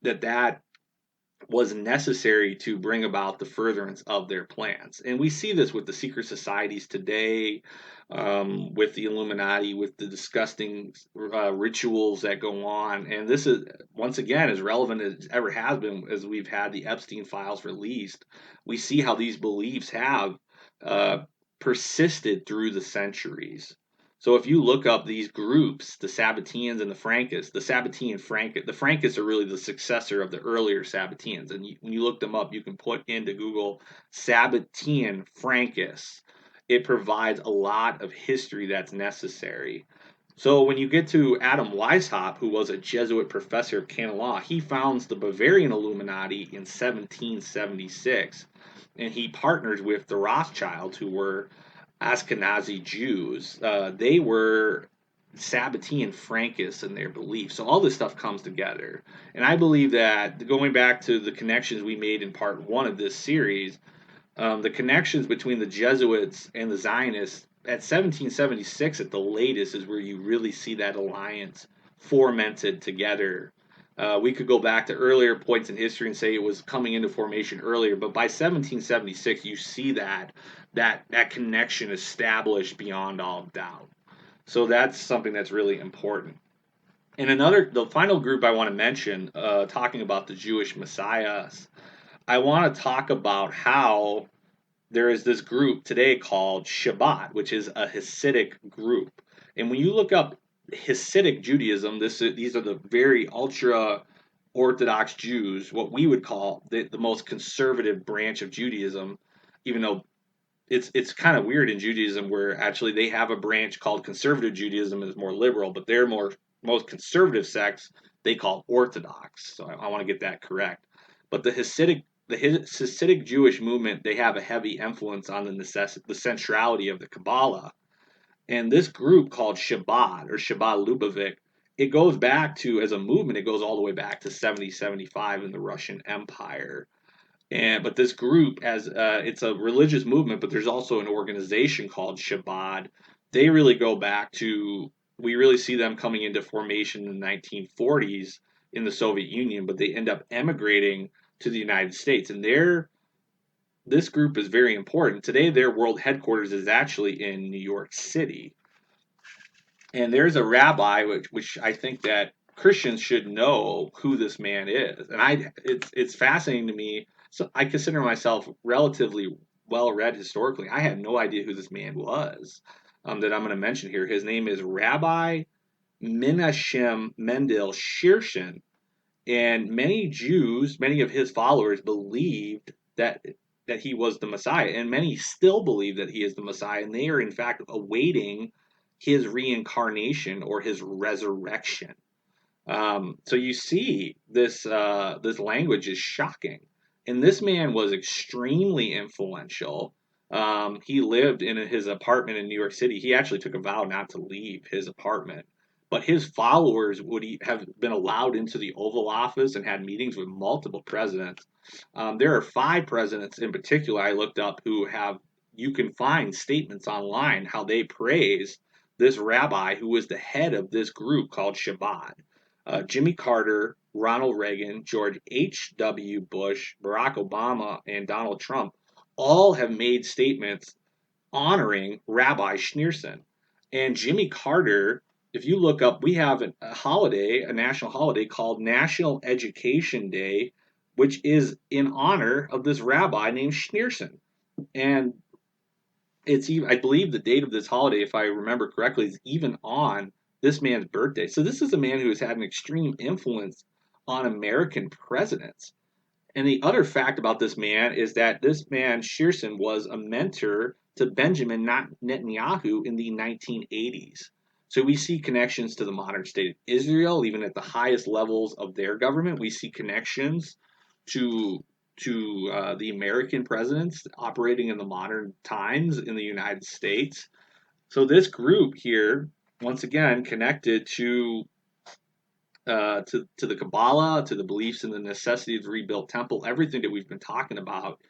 that was necessary to bring about the furtherance of their plans. And we see this with the secret societies today, with the Illuminati, with the disgusting rituals that go on. And this is, once again, as relevant as it ever has been as we've had the Epstein files released. We see how these beliefs have uh, persisted through the centuries. So if you look up these groups, the Sabbatians and the Frankists, the Frankists are really the successor of the earlier Sabbatians. And when you look them up, you can put into Google Sabbatian Frankists. It provides a lot of history that's necessary. So when you get to Adam Weishaupt, who was a Jesuit professor of canon law, he founds the Bavarian Illuminati in 1776, and he partners with the Rothschilds, who were Ashkenazi Jews. They were Sabbatian Frankists in their beliefs. So all this stuff comes together. And I believe that going back to the connections we made in part one of this series, the connections between the Jesuits and the Zionists at 1776 at the latest is where you really see that alliance fomented together. We could go back to earlier points in history and say it was coming into formation earlier, but by 1776 you see that connection established beyond all doubt. So that's something that's really important. And the final group I want to mention, talking about the Jewish messiahs, I want to talk about how there is this group today called Shabbat, which is a Hasidic group. And when you look up Hasidic Judaism, these are the very ultra Orthodox Jews, what we would call the most conservative branch of Judaism, even though it's kind of weird in Judaism where actually they have a branch called conservative Judaism is more liberal, but their most conservative sects they call Orthodox. So I want to get that correct. But the Hasidic Jewish movement, they have a heavy influence on the centrality of the Kabbalah. And this group called Shabbat or Shabbat Lubavitch, it goes back to, as a movement, it goes all the way back to 7075 in the Russian Empire. But this group, as it's a religious movement, but there's also an organization called Shabbat. They really go back to, we really see them coming into formation in the 1940s in the Soviet Union, but they end up emigrating to the United States. And this group is very important. Today, their world headquarters is actually in New York City. And there's a rabbi, which I think that Christians should know who this man is. And it's fascinating to me. So I consider myself relatively well read historically. I had no idea who this man was, that I'm going to mention here. His name is Rabbi Menachem Mendel Shershin. And many Jews, many of his followers believed that he was the Messiah, and many still believe that he is the Messiah, and they are in fact awaiting his reincarnation or his resurrection. So you see, this language is shocking, and this man was extremely influential. He lived in his apartment in New York City. He actually took a vow not to leave his apartment. But his followers would have been allowed into the Oval Office and had meetings with multiple presidents. There are 5 presidents in particular I looked up who you can find statements online how they praise this rabbi who was the head of this group called Shabbat. Jimmy Carter, Ronald Reagan, George H.W. Bush, Barack Obama, and Donald Trump all have made statements honoring Rabbi Schneerson. And Jimmy Carter, if you look up, we have a national holiday called National Education Day, which is in honor of this rabbi named Schneerson. And I believe the date of this holiday, if I remember correctly, is even on this man's birthday. So this is a man who has had an extreme influence on American presidents. And the other fact about this man is that this man, Shearson, was a mentor to Benjamin Netanyahu in the 1980s. So we see connections to the modern state of Israel, even at the highest levels of their government. We see connections to the American presidents operating in the modern times in the United States. So this group here, once again, connected to the Kabbalah, to the beliefs in the necessity of the rebuilt temple, everything that we've been talking about.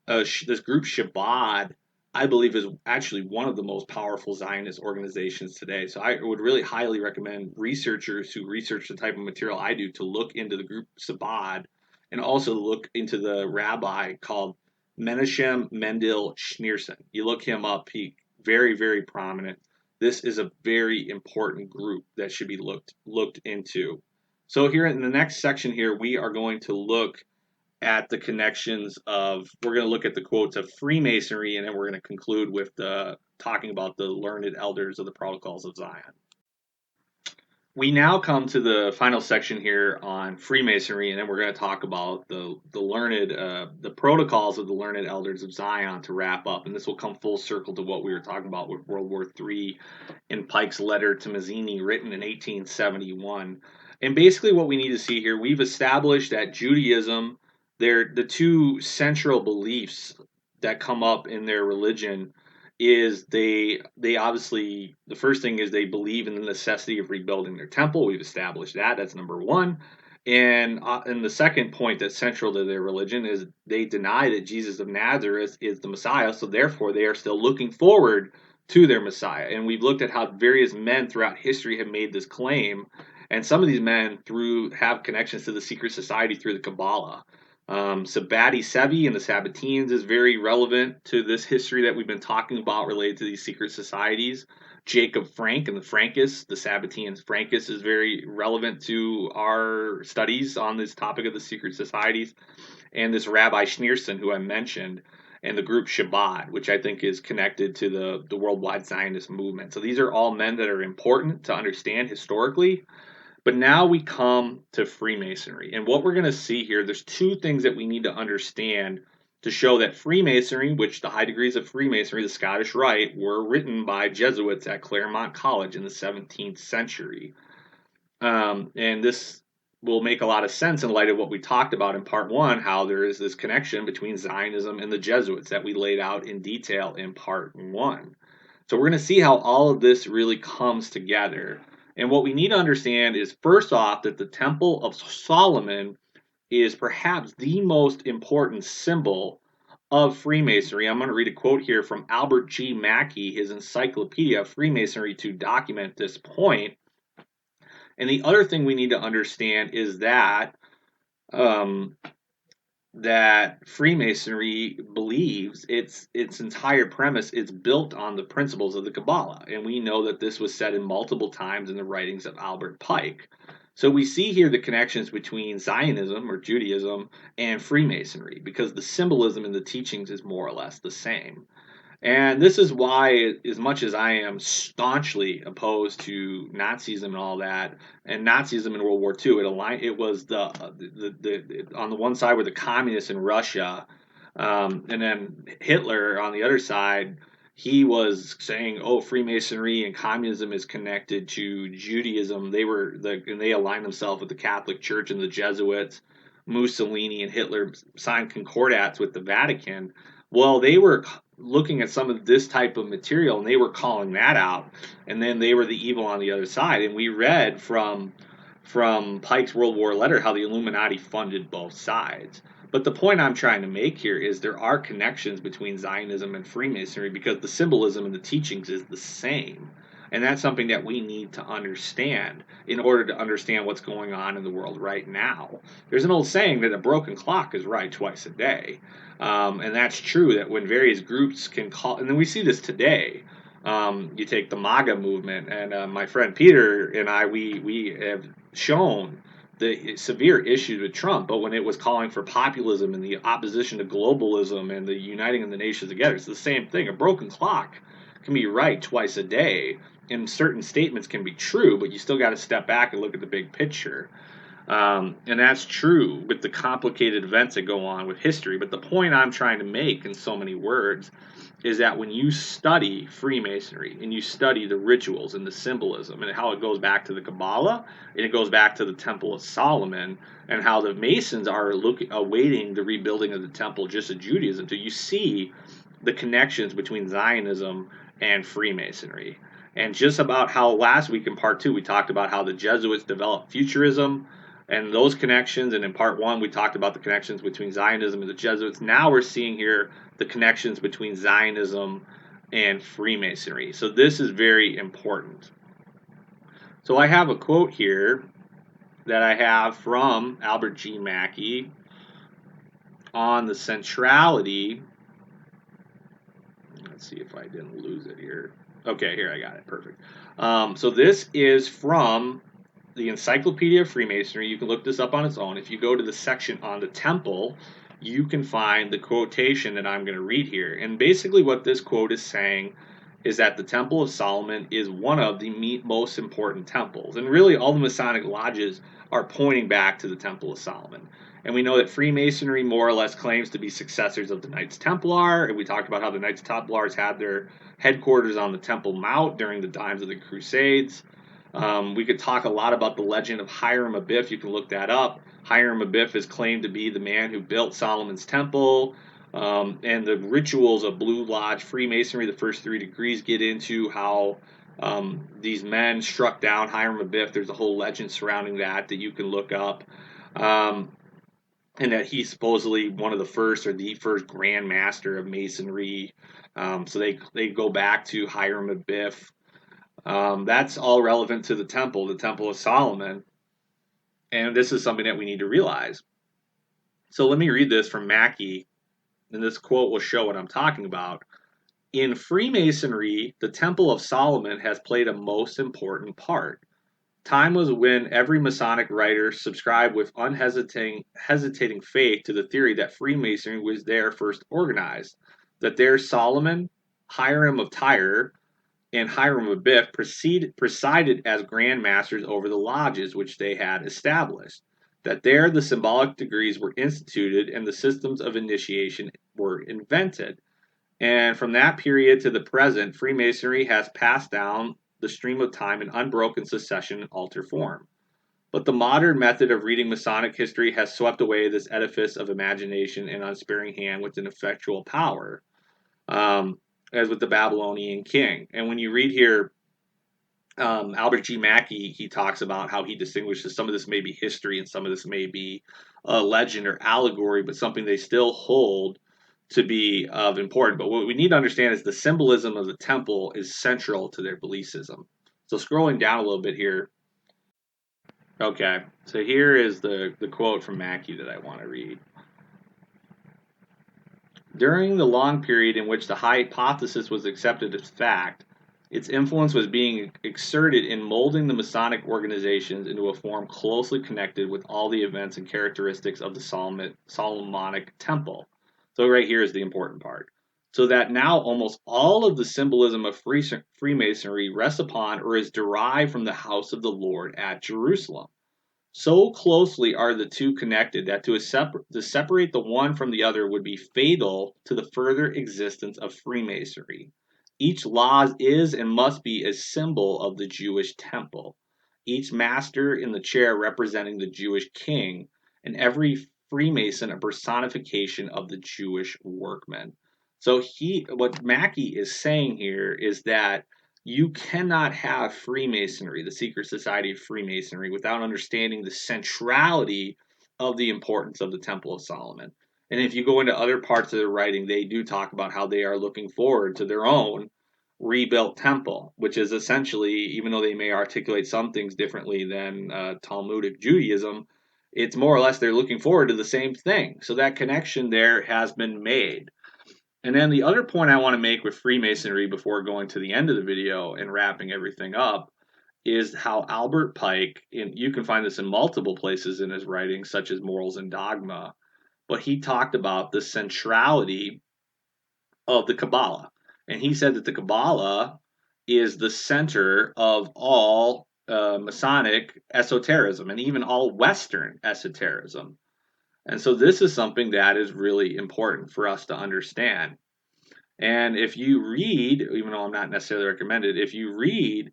This group Shabbat, I believe, is actually one of the most powerful Zionist organizations today. So I would really highly recommend researchers who research the type of material I do to look into the group Shabbat and also look into the rabbi called Menachem Mendel Schneerson. You look him up, he very, very prominent. This is a very important group that should be looked into. So here in the next section here, we are going to look at the connections of, we're going to look at the quotes of Freemasonry, and then we're going to conclude with talking about the learned elders of the Protocols of Zion. We now come to the final section here on Freemasonry, and then we're going to talk about the protocols of the learned elders of Zion to wrap up. And this will come full circle to what we were talking about with World War III in Pike's letter to Mazzini, written in 1871. And basically, what we need to see here, we've established that Judaism, the two central beliefs that come up in their religion is they obviously, the first thing is they believe in the necessity of rebuilding their temple. We've established that. That's number one. And the second point that's central to their religion is they deny that Jesus of Nazareth is the Messiah, so therefore they are still looking forward to their Messiah. And we've looked at how various men throughout history have made this claim, and some of these men have connections to the secret society through the Kabbalah. Sabbati Sevi and the Sabbatians is very relevant to this history that we've been talking about related to these secret societies. Jacob Frank and the Frankists, the Sabbatian Frankist, is very relevant to our studies on this topic of the secret societies. And this Rabbi Schneerson, who I mentioned, and the group Shabbat, which I think is connected to the worldwide Zionist movement. So these are all men that are important to understand historically. But now we come to Freemasonry. And what we're going to see here, there's two things that we need to understand to show that Freemasonry, which the high degrees of Freemasonry, the Scottish Rite, were written by Jesuits at Claremont College in the 17th century. And this will make a lot of sense in light of what we talked about in part one, how there is this connection between Zionism and the Jesuits that we laid out in detail in part one. So we're going to see how all of this really comes together. And what we need to understand is, first off, that the Temple of Solomon is perhaps the most important symbol of Freemasonry. I'm going to read a quote here from Albert G. Mackey, his Encyclopedia of Freemasonry, to document this point. And the other thing we need to understand is that that Freemasonry believes its entire premise is built on the principles of the Kabbalah. And we know that this was said in multiple times in the writings of Albert Pike. So we see here the connections between Zionism or Judaism and Freemasonry, because the symbolism in the teachings is more or less the same. And this is why, as much as I am staunchly opposed to Nazism and all that, and Nazism in World War II, it was the on the one side were the communists in Russia, and then Hitler on the other side. He was saying, "Oh, Freemasonry and communism is connected to Judaism." And they aligned themselves with the Catholic Church and the Jesuits. Mussolini and Hitler signed concordats with the Vatican. Well, they were looking at some of this type of material and they were calling that out, and then they were the evil on the other side. And we read from Pike's World War letter how the Illuminati funded both sides. But the point I'm trying to make here is there are connections between Zionism and Freemasonry because the symbolism and the teachings is the same. And that's something that we need to understand in order to understand what's going on in the world right now. There's an old saying that a broken clock is right twice a day. And that's true, that when various groups can call, and then we see this today. You take the MAGA movement, and my friend Peter and I, we have shown the severe issues with Trump, but when it was calling for populism and the opposition to globalism and the uniting of the nations together, it's the same thing. A broken clock can be right twice a day, and certain statements can be true, but you still got to step back and look at the big picture. And that's true with the complicated events that go on with history. But the point I'm trying to make in so many words is that when you study Freemasonry and you study the rituals and the symbolism and how it goes back to the Kabbalah and it goes back to the Temple of Solomon and how the Masons are awaiting the rebuilding of the temple just as Judaism, so you see the connections between Zionism and Freemasonry. And just about how last week in part two we talked about how the Jesuits developed futurism and those connections, and in part one we talked about the connections between Zionism and the Jesuits. Now we're seeing here the connections between Zionism and Freemasonry. So this is very important. So I have a quote here that I have from Albert G. Mackey on the centrality. Let's see if I didn't lose it here. Okay, here I got it. Perfect. So this is from the Encyclopedia of Freemasonry, you can look this up on its own. If you go to the section on the temple, you can find the quotation that I'm going to read here. And basically, what this quote is saying is that the Temple of Solomon is one of the most important temples. And really, all the Masonic lodges are pointing back to the Temple of Solomon. And we know that Freemasonry more or less claims to be successors of the Knights Templar. And we talked about how the Knights Templars had their headquarters on the Temple Mount during the times of the Crusades. We could talk a lot about the legend of Hiram Abiff. You can look that up. Hiram Abiff is claimed to be the man who built Solomon's Temple. And the rituals of Blue Lodge Freemasonry, the first 3 degrees, get into how these men struck down Hiram Abiff. There's a whole legend surrounding that you can look up. And that he's supposedly one of the first or the first Grand Master of Masonry. So they go back to Hiram Abiff. That's all relevant to the Temple of Solomon. And this is something that we need to realize. So let me read this from Mackey, and this quote will show what I'm talking about. In Freemasonry, the Temple of Solomon has played a most important part. Time was when every Masonic writer subscribed with unhesitating faith to the theory that Freemasonry was there first organized, that there Solomon, Hiram of Tyre, and Hiram Abiff presided as Grand Masters over the lodges which they had established, that there the symbolic degrees were instituted and the systems of initiation were invented. And from that period to the present, Freemasonry has passed down the stream of time in unbroken succession and alter form. But the modern method of reading Masonic history has swept away this edifice of imagination and unsparing hand with an effectual power, as with the Babylonian king. And when you read here, Albert G. Mackey, he talks about how he distinguishes some of this may be history and some of this may be a legend or allegory, but something they still hold to be of important. But what we need to understand is the symbolism of the temple is central to their belief system. So scrolling down a little bit here. Okay, so here is the quote from Mackey that I want to read. During the long period in which the hypothesis was accepted as fact, its influence was being exerted in molding the Masonic organizations into a form closely connected with all the events and characteristics of the Solomonic Temple. So right here is the important part. So that now almost all of the symbolism of Freemasonry rests upon or is derived from the house of the Lord at Jerusalem. So closely are the two connected that to separate the one from the other would be fatal to the further existence of Freemasonry. Each lodge is and must be a symbol of the Jewish temple, each master in the chair representing the Jewish king, and every Freemason a personification of the Jewish workman. So what Mackey is saying here is that you cannot have Freemasonry, the secret society of Freemasonry, without understanding the centrality of the importance of the Temple of Solomon. And if you go into other parts of their writing, they do talk about how they are looking forward to their own rebuilt temple, which is essentially, even though they may articulate some things differently than Talmudic Judaism, it's more or less they're looking forward to the same thing. So that connection there has been made. And then the other point I want to make with Freemasonry before going to the end of the video and wrapping everything up is how Albert Pike, and you can find this in multiple places in his writings, such as Morals and Dogma, but he talked about the centrality of the Kabbalah. And he said that the Kabbalah is the center of all Masonic esotericism and even all Western esotericism. And so this is something that is really important for us to understand. And if you read, even though I'm not necessarily recommended, if you read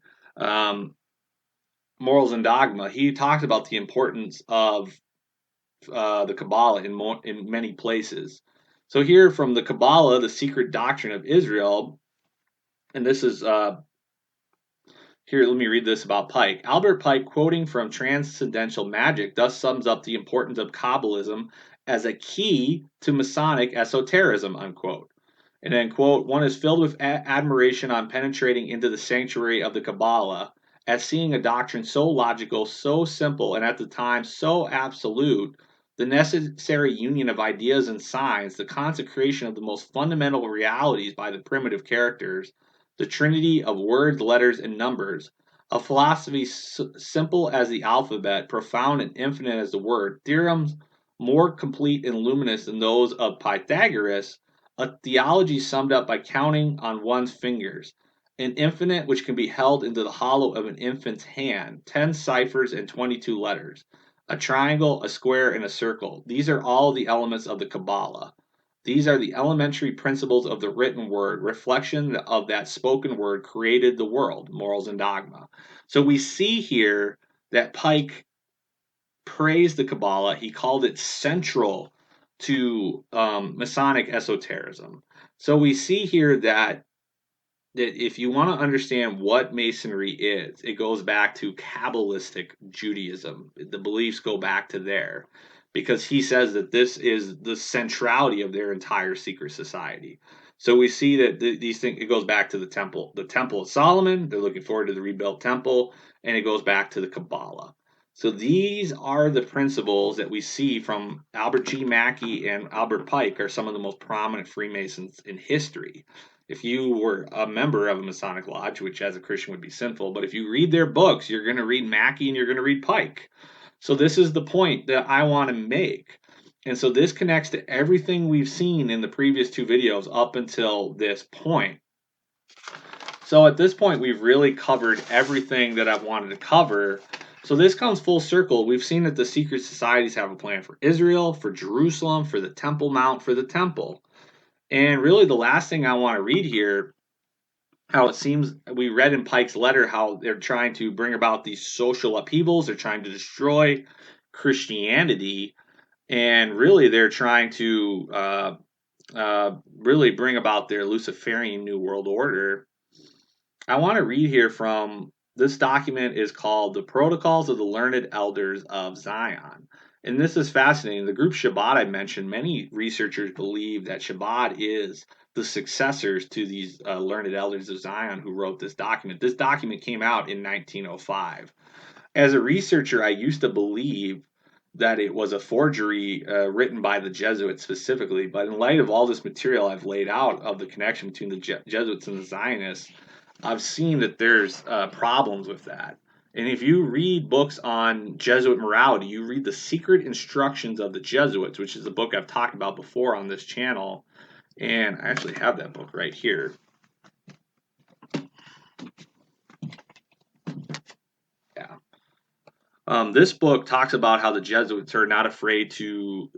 Morals and Dogma, he talks about the importance of the Kabbalah in many places. So here from the Kabbalah, the secret doctrine of Israel, and this is here, let me read this about Pike. Albert Pike, quoting from Transcendental Magic, thus sums up the importance of Kabbalism as a key to Masonic esotericism, unquote. And then, quote, one is filled with admiration on penetrating into the sanctuary of the Kabbalah, as seeing a doctrine so logical, so simple, and at the time so absolute, the necessary union of ideas and signs, the consecration of the most fundamental realities by the primitive characters, the trinity of words, letters, and numbers, a philosophy simple as the alphabet, profound and infinite as the word, theorems more complete and luminous than those of Pythagoras, a theology summed up by counting on one's fingers, an infinite which can be held into the hollow of an infant's hand, 10 ciphers and 22 letters, a triangle, a square, and a circle. These are all the elements of the Kabbalah. These are the elementary principles of the written word. Reflection of that spoken word created the world, morals and dogma. So we see here that Pike praised the Kabbalah. He called it central to Masonic esotericism. So we see here that if you want to understand what Masonry is, it goes back to Kabbalistic Judaism. The beliefs go back to there because he says that this is the centrality of their entire secret society. So we see that these things, it goes back to the temple of Solomon. They're looking forward to the rebuilt temple, and it goes back to the Kabbalah. So these are the principles that we see from Albert G. Mackey and Albert Pike are some of the most prominent Freemasons in history. If you were a member of a Masonic lodge, which as a Christian would be sinful, but if you read their books, you're going to read Mackey and you're going to read Pike. So this is the point that I want to make. And so this connects to everything we've seen in the previous two videos up until this point. So at this point, we've really covered everything that I've wanted to cover. So this comes full circle. We've seen that the secret societies have a plan for Israel, for Jerusalem, for the Temple Mount, for the temple. And really the last thing I want to read here, how it seems we read in Pike's letter how they're trying to bring about these social upheavals. They're trying to destroy Christianity. And really they're trying to really bring about their Luciferian New World Order. I want to read here from this document is called The Protocols of the Learned Elders of Zion. And this is fascinating. The group Shabbat I mentioned, many researchers believe that Shabbat is the successors to these learned elders of Zion who wrote this document. This document came out in 1905. As a researcher, I used to believe that it was a forgery written by the Jesuits specifically, but in light of all this material I've laid out of the connection between the Jesuits and the Zionists, I've seen that there's problems with that. And if you read books on Jesuit morality, you read The Secret Instructions of the Jesuits, which is a book I've talked about before on this channel. And I actually have that book right here. Yeah. This book talks about how the Jesuits are not afraid to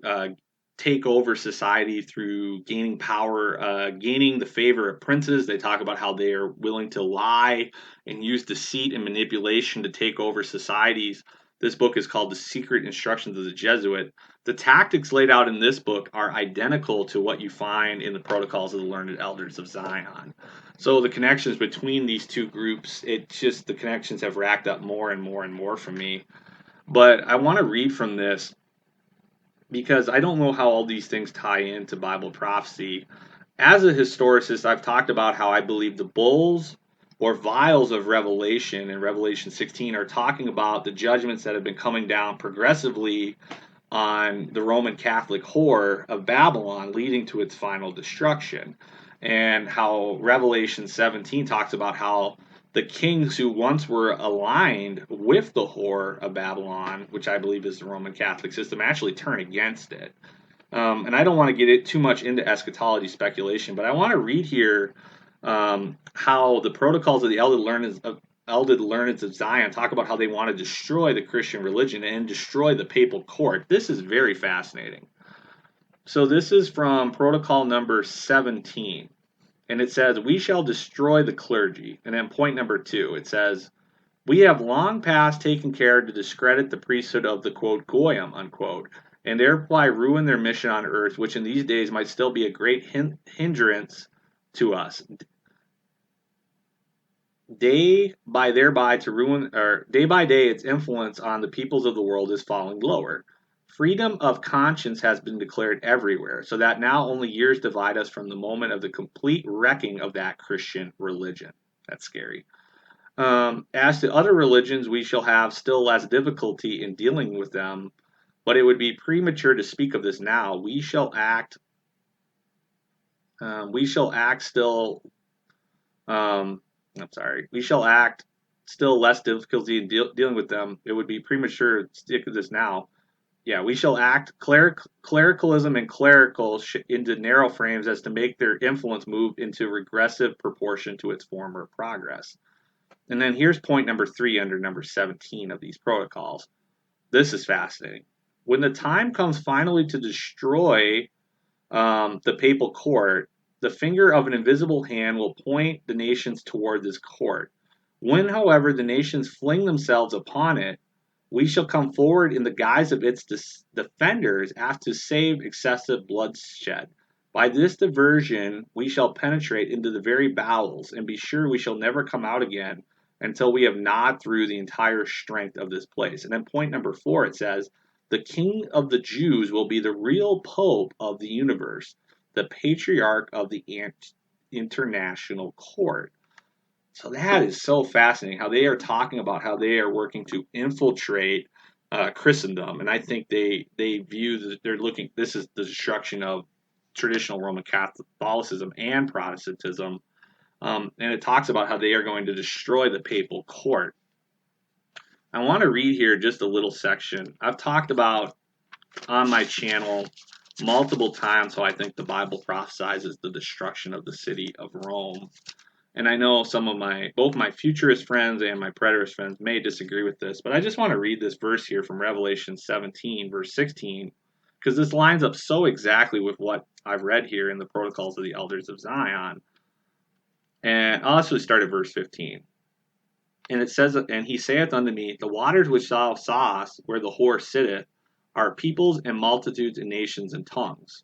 take over society through gaining power, gaining the favor of princes. They talk about how they are willing to lie and use deceit and manipulation to take over societies. This book is called The Secret Instructions of the Jesuit. The tactics laid out in this book are identical to what you find in the Protocols of the Learned Elders of Zion. So the connections between these two groups, the connections have racked up more and more and more for me. But I want to read from this because I don't know how all these things tie into Bible prophecy. As a historicist, I've talked about how I believe the bulls or vials of Revelation in Revelation 16 are talking about the judgments that have been coming down progressively on the Roman Catholic whore of Babylon, leading to its final destruction. And how Revelation 17 talks about how the kings who once were aligned with the whore of Babylon, which I believe is the Roman Catholic system, actually turn against it. And I don't want to get it too much into eschatology speculation, but I want to read here how the protocols of the Elded Learneds of Zion talk about how they want to destroy the Christian religion and destroy the papal court. This is very fascinating. So this is from protocol number 17. And it says, we shall destroy the clergy. And then point number 2, it says, we have long past taken care to discredit the priesthood of the, quote, Goyim, unquote, and thereby ruin their mission on earth, which in these days might still be a great hindrance to us. Day by day, its influence on the peoples of the world is falling lower. Freedom of conscience has been declared everywhere, so that now only years divide us from the moment of the complete wrecking of that Christian religion. That's scary. As to other religions, we shall have still less difficulty in dealing with them, but it would be premature to speak of this now. We shall act still still less difficulty in dealing with them, it would be premature to stick with this now. Yeah, we shall act clericalism and clerical into narrow frames as to make their influence move into regressive proportion to its former progress. And then here's point number 3 under number 17 of these protocols. This is fascinating. When the time comes finally to destroy the papal court, the finger of an invisible hand will point the nations toward this court. When, however, the nations fling themselves upon it, we shall come forward in the guise of its defenders as to save excessive bloodshed. By this diversion, we shall penetrate into the very bowels, and be sure we shall never come out again until we have gnawed through the entire strength of this place. And then point number 4, it says, the king of the Jews will be the real pope of the universe, the patriarch of the international court. So that is so fascinating how they are talking about how they are working to infiltrate Christendom, and I think they view that they're looking. This is the destruction of traditional Roman Catholicism and Protestantism, and it talks about how they are going to destroy the papal court. I want to read here just a little section. I've talked about on my channel multiple times how I think the Bible prophesizes the destruction of the city of Rome. And I know some of both my futurist friends and my preterist friends may disagree with this, but I just want to read this verse here from Revelation 17, verse 16, because this lines up so exactly with what I've read here in the Protocols of the Elders of Zion. And I'll actually start at verse 15. And it says, and he saith unto me, the waters which thou sawest, where the whore sitteth, are peoples and multitudes and nations and tongues.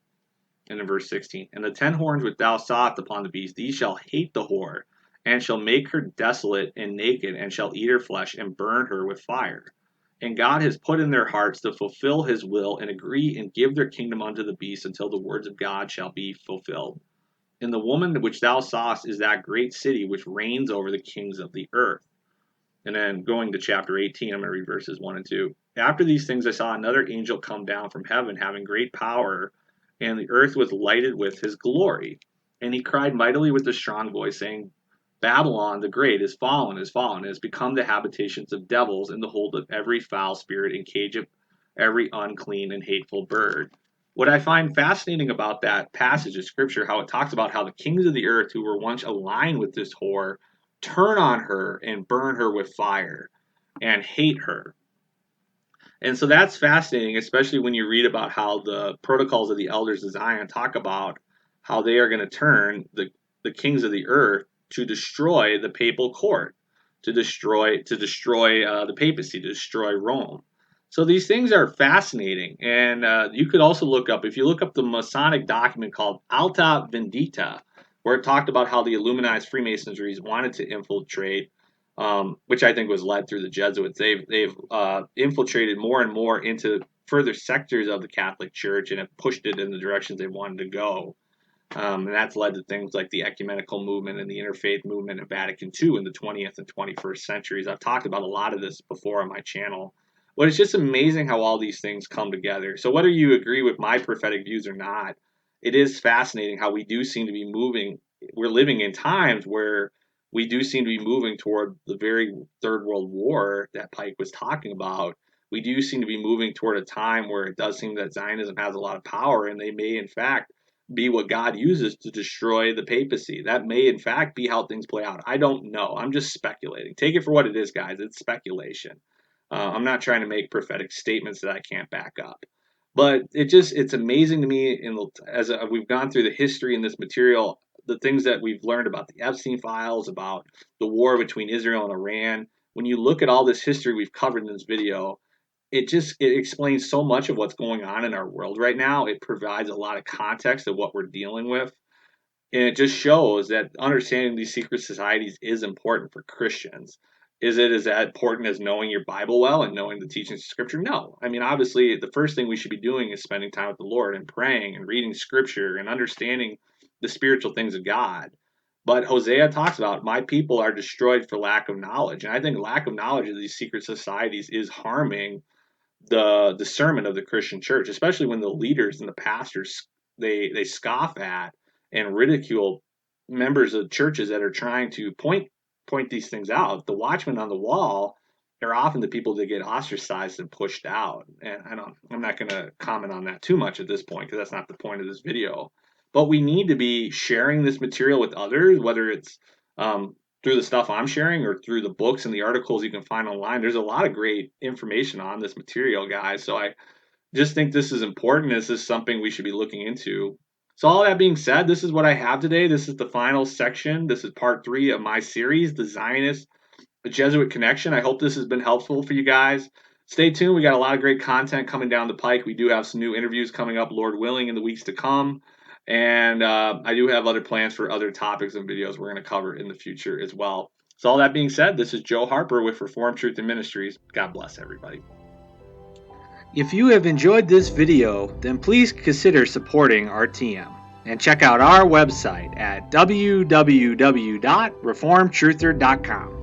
And in verse 16, and the 10 horns which thou sawest upon the beast, these shall hate the whore, and shall make her desolate and naked, and shall eat her flesh, and burn her with fire. And God has put in their hearts to fulfill his will, and agree and give their kingdom unto the beast, until the words of God shall be fulfilled. And the woman which thou sawest is that great city which reigns over the kings of the earth. And then going to chapter 18, I'm going to read verses 1 and 2. After these things I saw another angel come down from heaven, having great power, and the earth was lighted with his glory. And he cried mightily with a strong voice, saying, Babylon the great is fallen, and has become the habitations of devils, and the hold of every foul spirit, and cage of every unclean and hateful bird. What I find fascinating about that passage of scripture, how it talks about how the kings of the earth who were once aligned with this whore turn on her and burn her with fire and hate her. And so that's fascinating, especially when you read about how the protocols of the elders of Zion talk about how they are going to turn the kings of the earth to destroy the papal court, to destroy the papacy, to destroy Rome. So these things are fascinating, and you could also look up, if you look up the Masonic document called Alta Vendita, where it talked about how the Illuminized Freemasonries wanted to infiltrate, which I think was led through the Jesuits. They've infiltrated more and more into further sectors of the Catholic Church and have pushed it in the directions they wanted to go. And that's led to things like the ecumenical movement and the interfaith movement of Vatican II in the 20th and 21st centuries. I've talked about a lot of this before on my channel. But it's just amazing how all these things come together. So whether you agree with my prophetic views or not, it is fascinating how we do seem to be moving. We're living in times where we do seem to be moving toward the very Third World War that Pike was talking about. We do seem to be moving toward a time where it does seem that Zionism has a lot of power, and they may, in fact, be what God uses to destroy the papacy. That may, in fact, be how things play out. I don't know. I'm just speculating. Take it for what it is, guys. It's speculation. I'm not trying to make prophetic statements that I can't back up. But it's amazing to me, as we've gone through the history in this material, the things that we've learned about the Epstein files, about the war between Israel and Iran. When you look at all this history we've covered in this video, it explains so much of what's going on in our world right now. It provides a lot of context of what we're dealing with. And it just shows that understanding these secret societies is important for Christians. Is it as important as knowing your Bible well and knowing the teachings of Scripture? No. I mean, obviously, the first thing we should be doing is spending time with the Lord and praying and reading Scripture and understanding the spiritual things of God. But Hosea talks about, my people are destroyed for lack of knowledge. And I think lack of knowledge of these secret societies is harming the discernment of the Christian church, especially when the leaders and the pastors, they scoff at and ridicule members of churches that are trying to point point these things out. The watchmen on the wall are often the people that get ostracized and pushed out. And I'm not going to comment on that too much at this point because that's not the point of this video. But we need to be sharing this material with others, whether it's through the stuff I'm sharing or through the books and the articles you can find online. There's a lot of great information on this material, guys. So I just think this is important. This is something we should be looking into. So all that being said, this is what I have today. This is the final section. This is part 3 of my series, the Zionist Jesuit Connection. I hope this has been helpful for you guys. Stay tuned. We got a lot of great content coming down the pike. We do have some new interviews coming up, Lord willing, in the weeks to come. And I do have other plans for other topics and videos we're going to cover in the future as well. So all that being said, this is Joe Harper with Reformed Truth and Ministries. God bless everybody. If you have enjoyed this video, then please consider supporting RTM and check out our website at www.reformedtruther.com.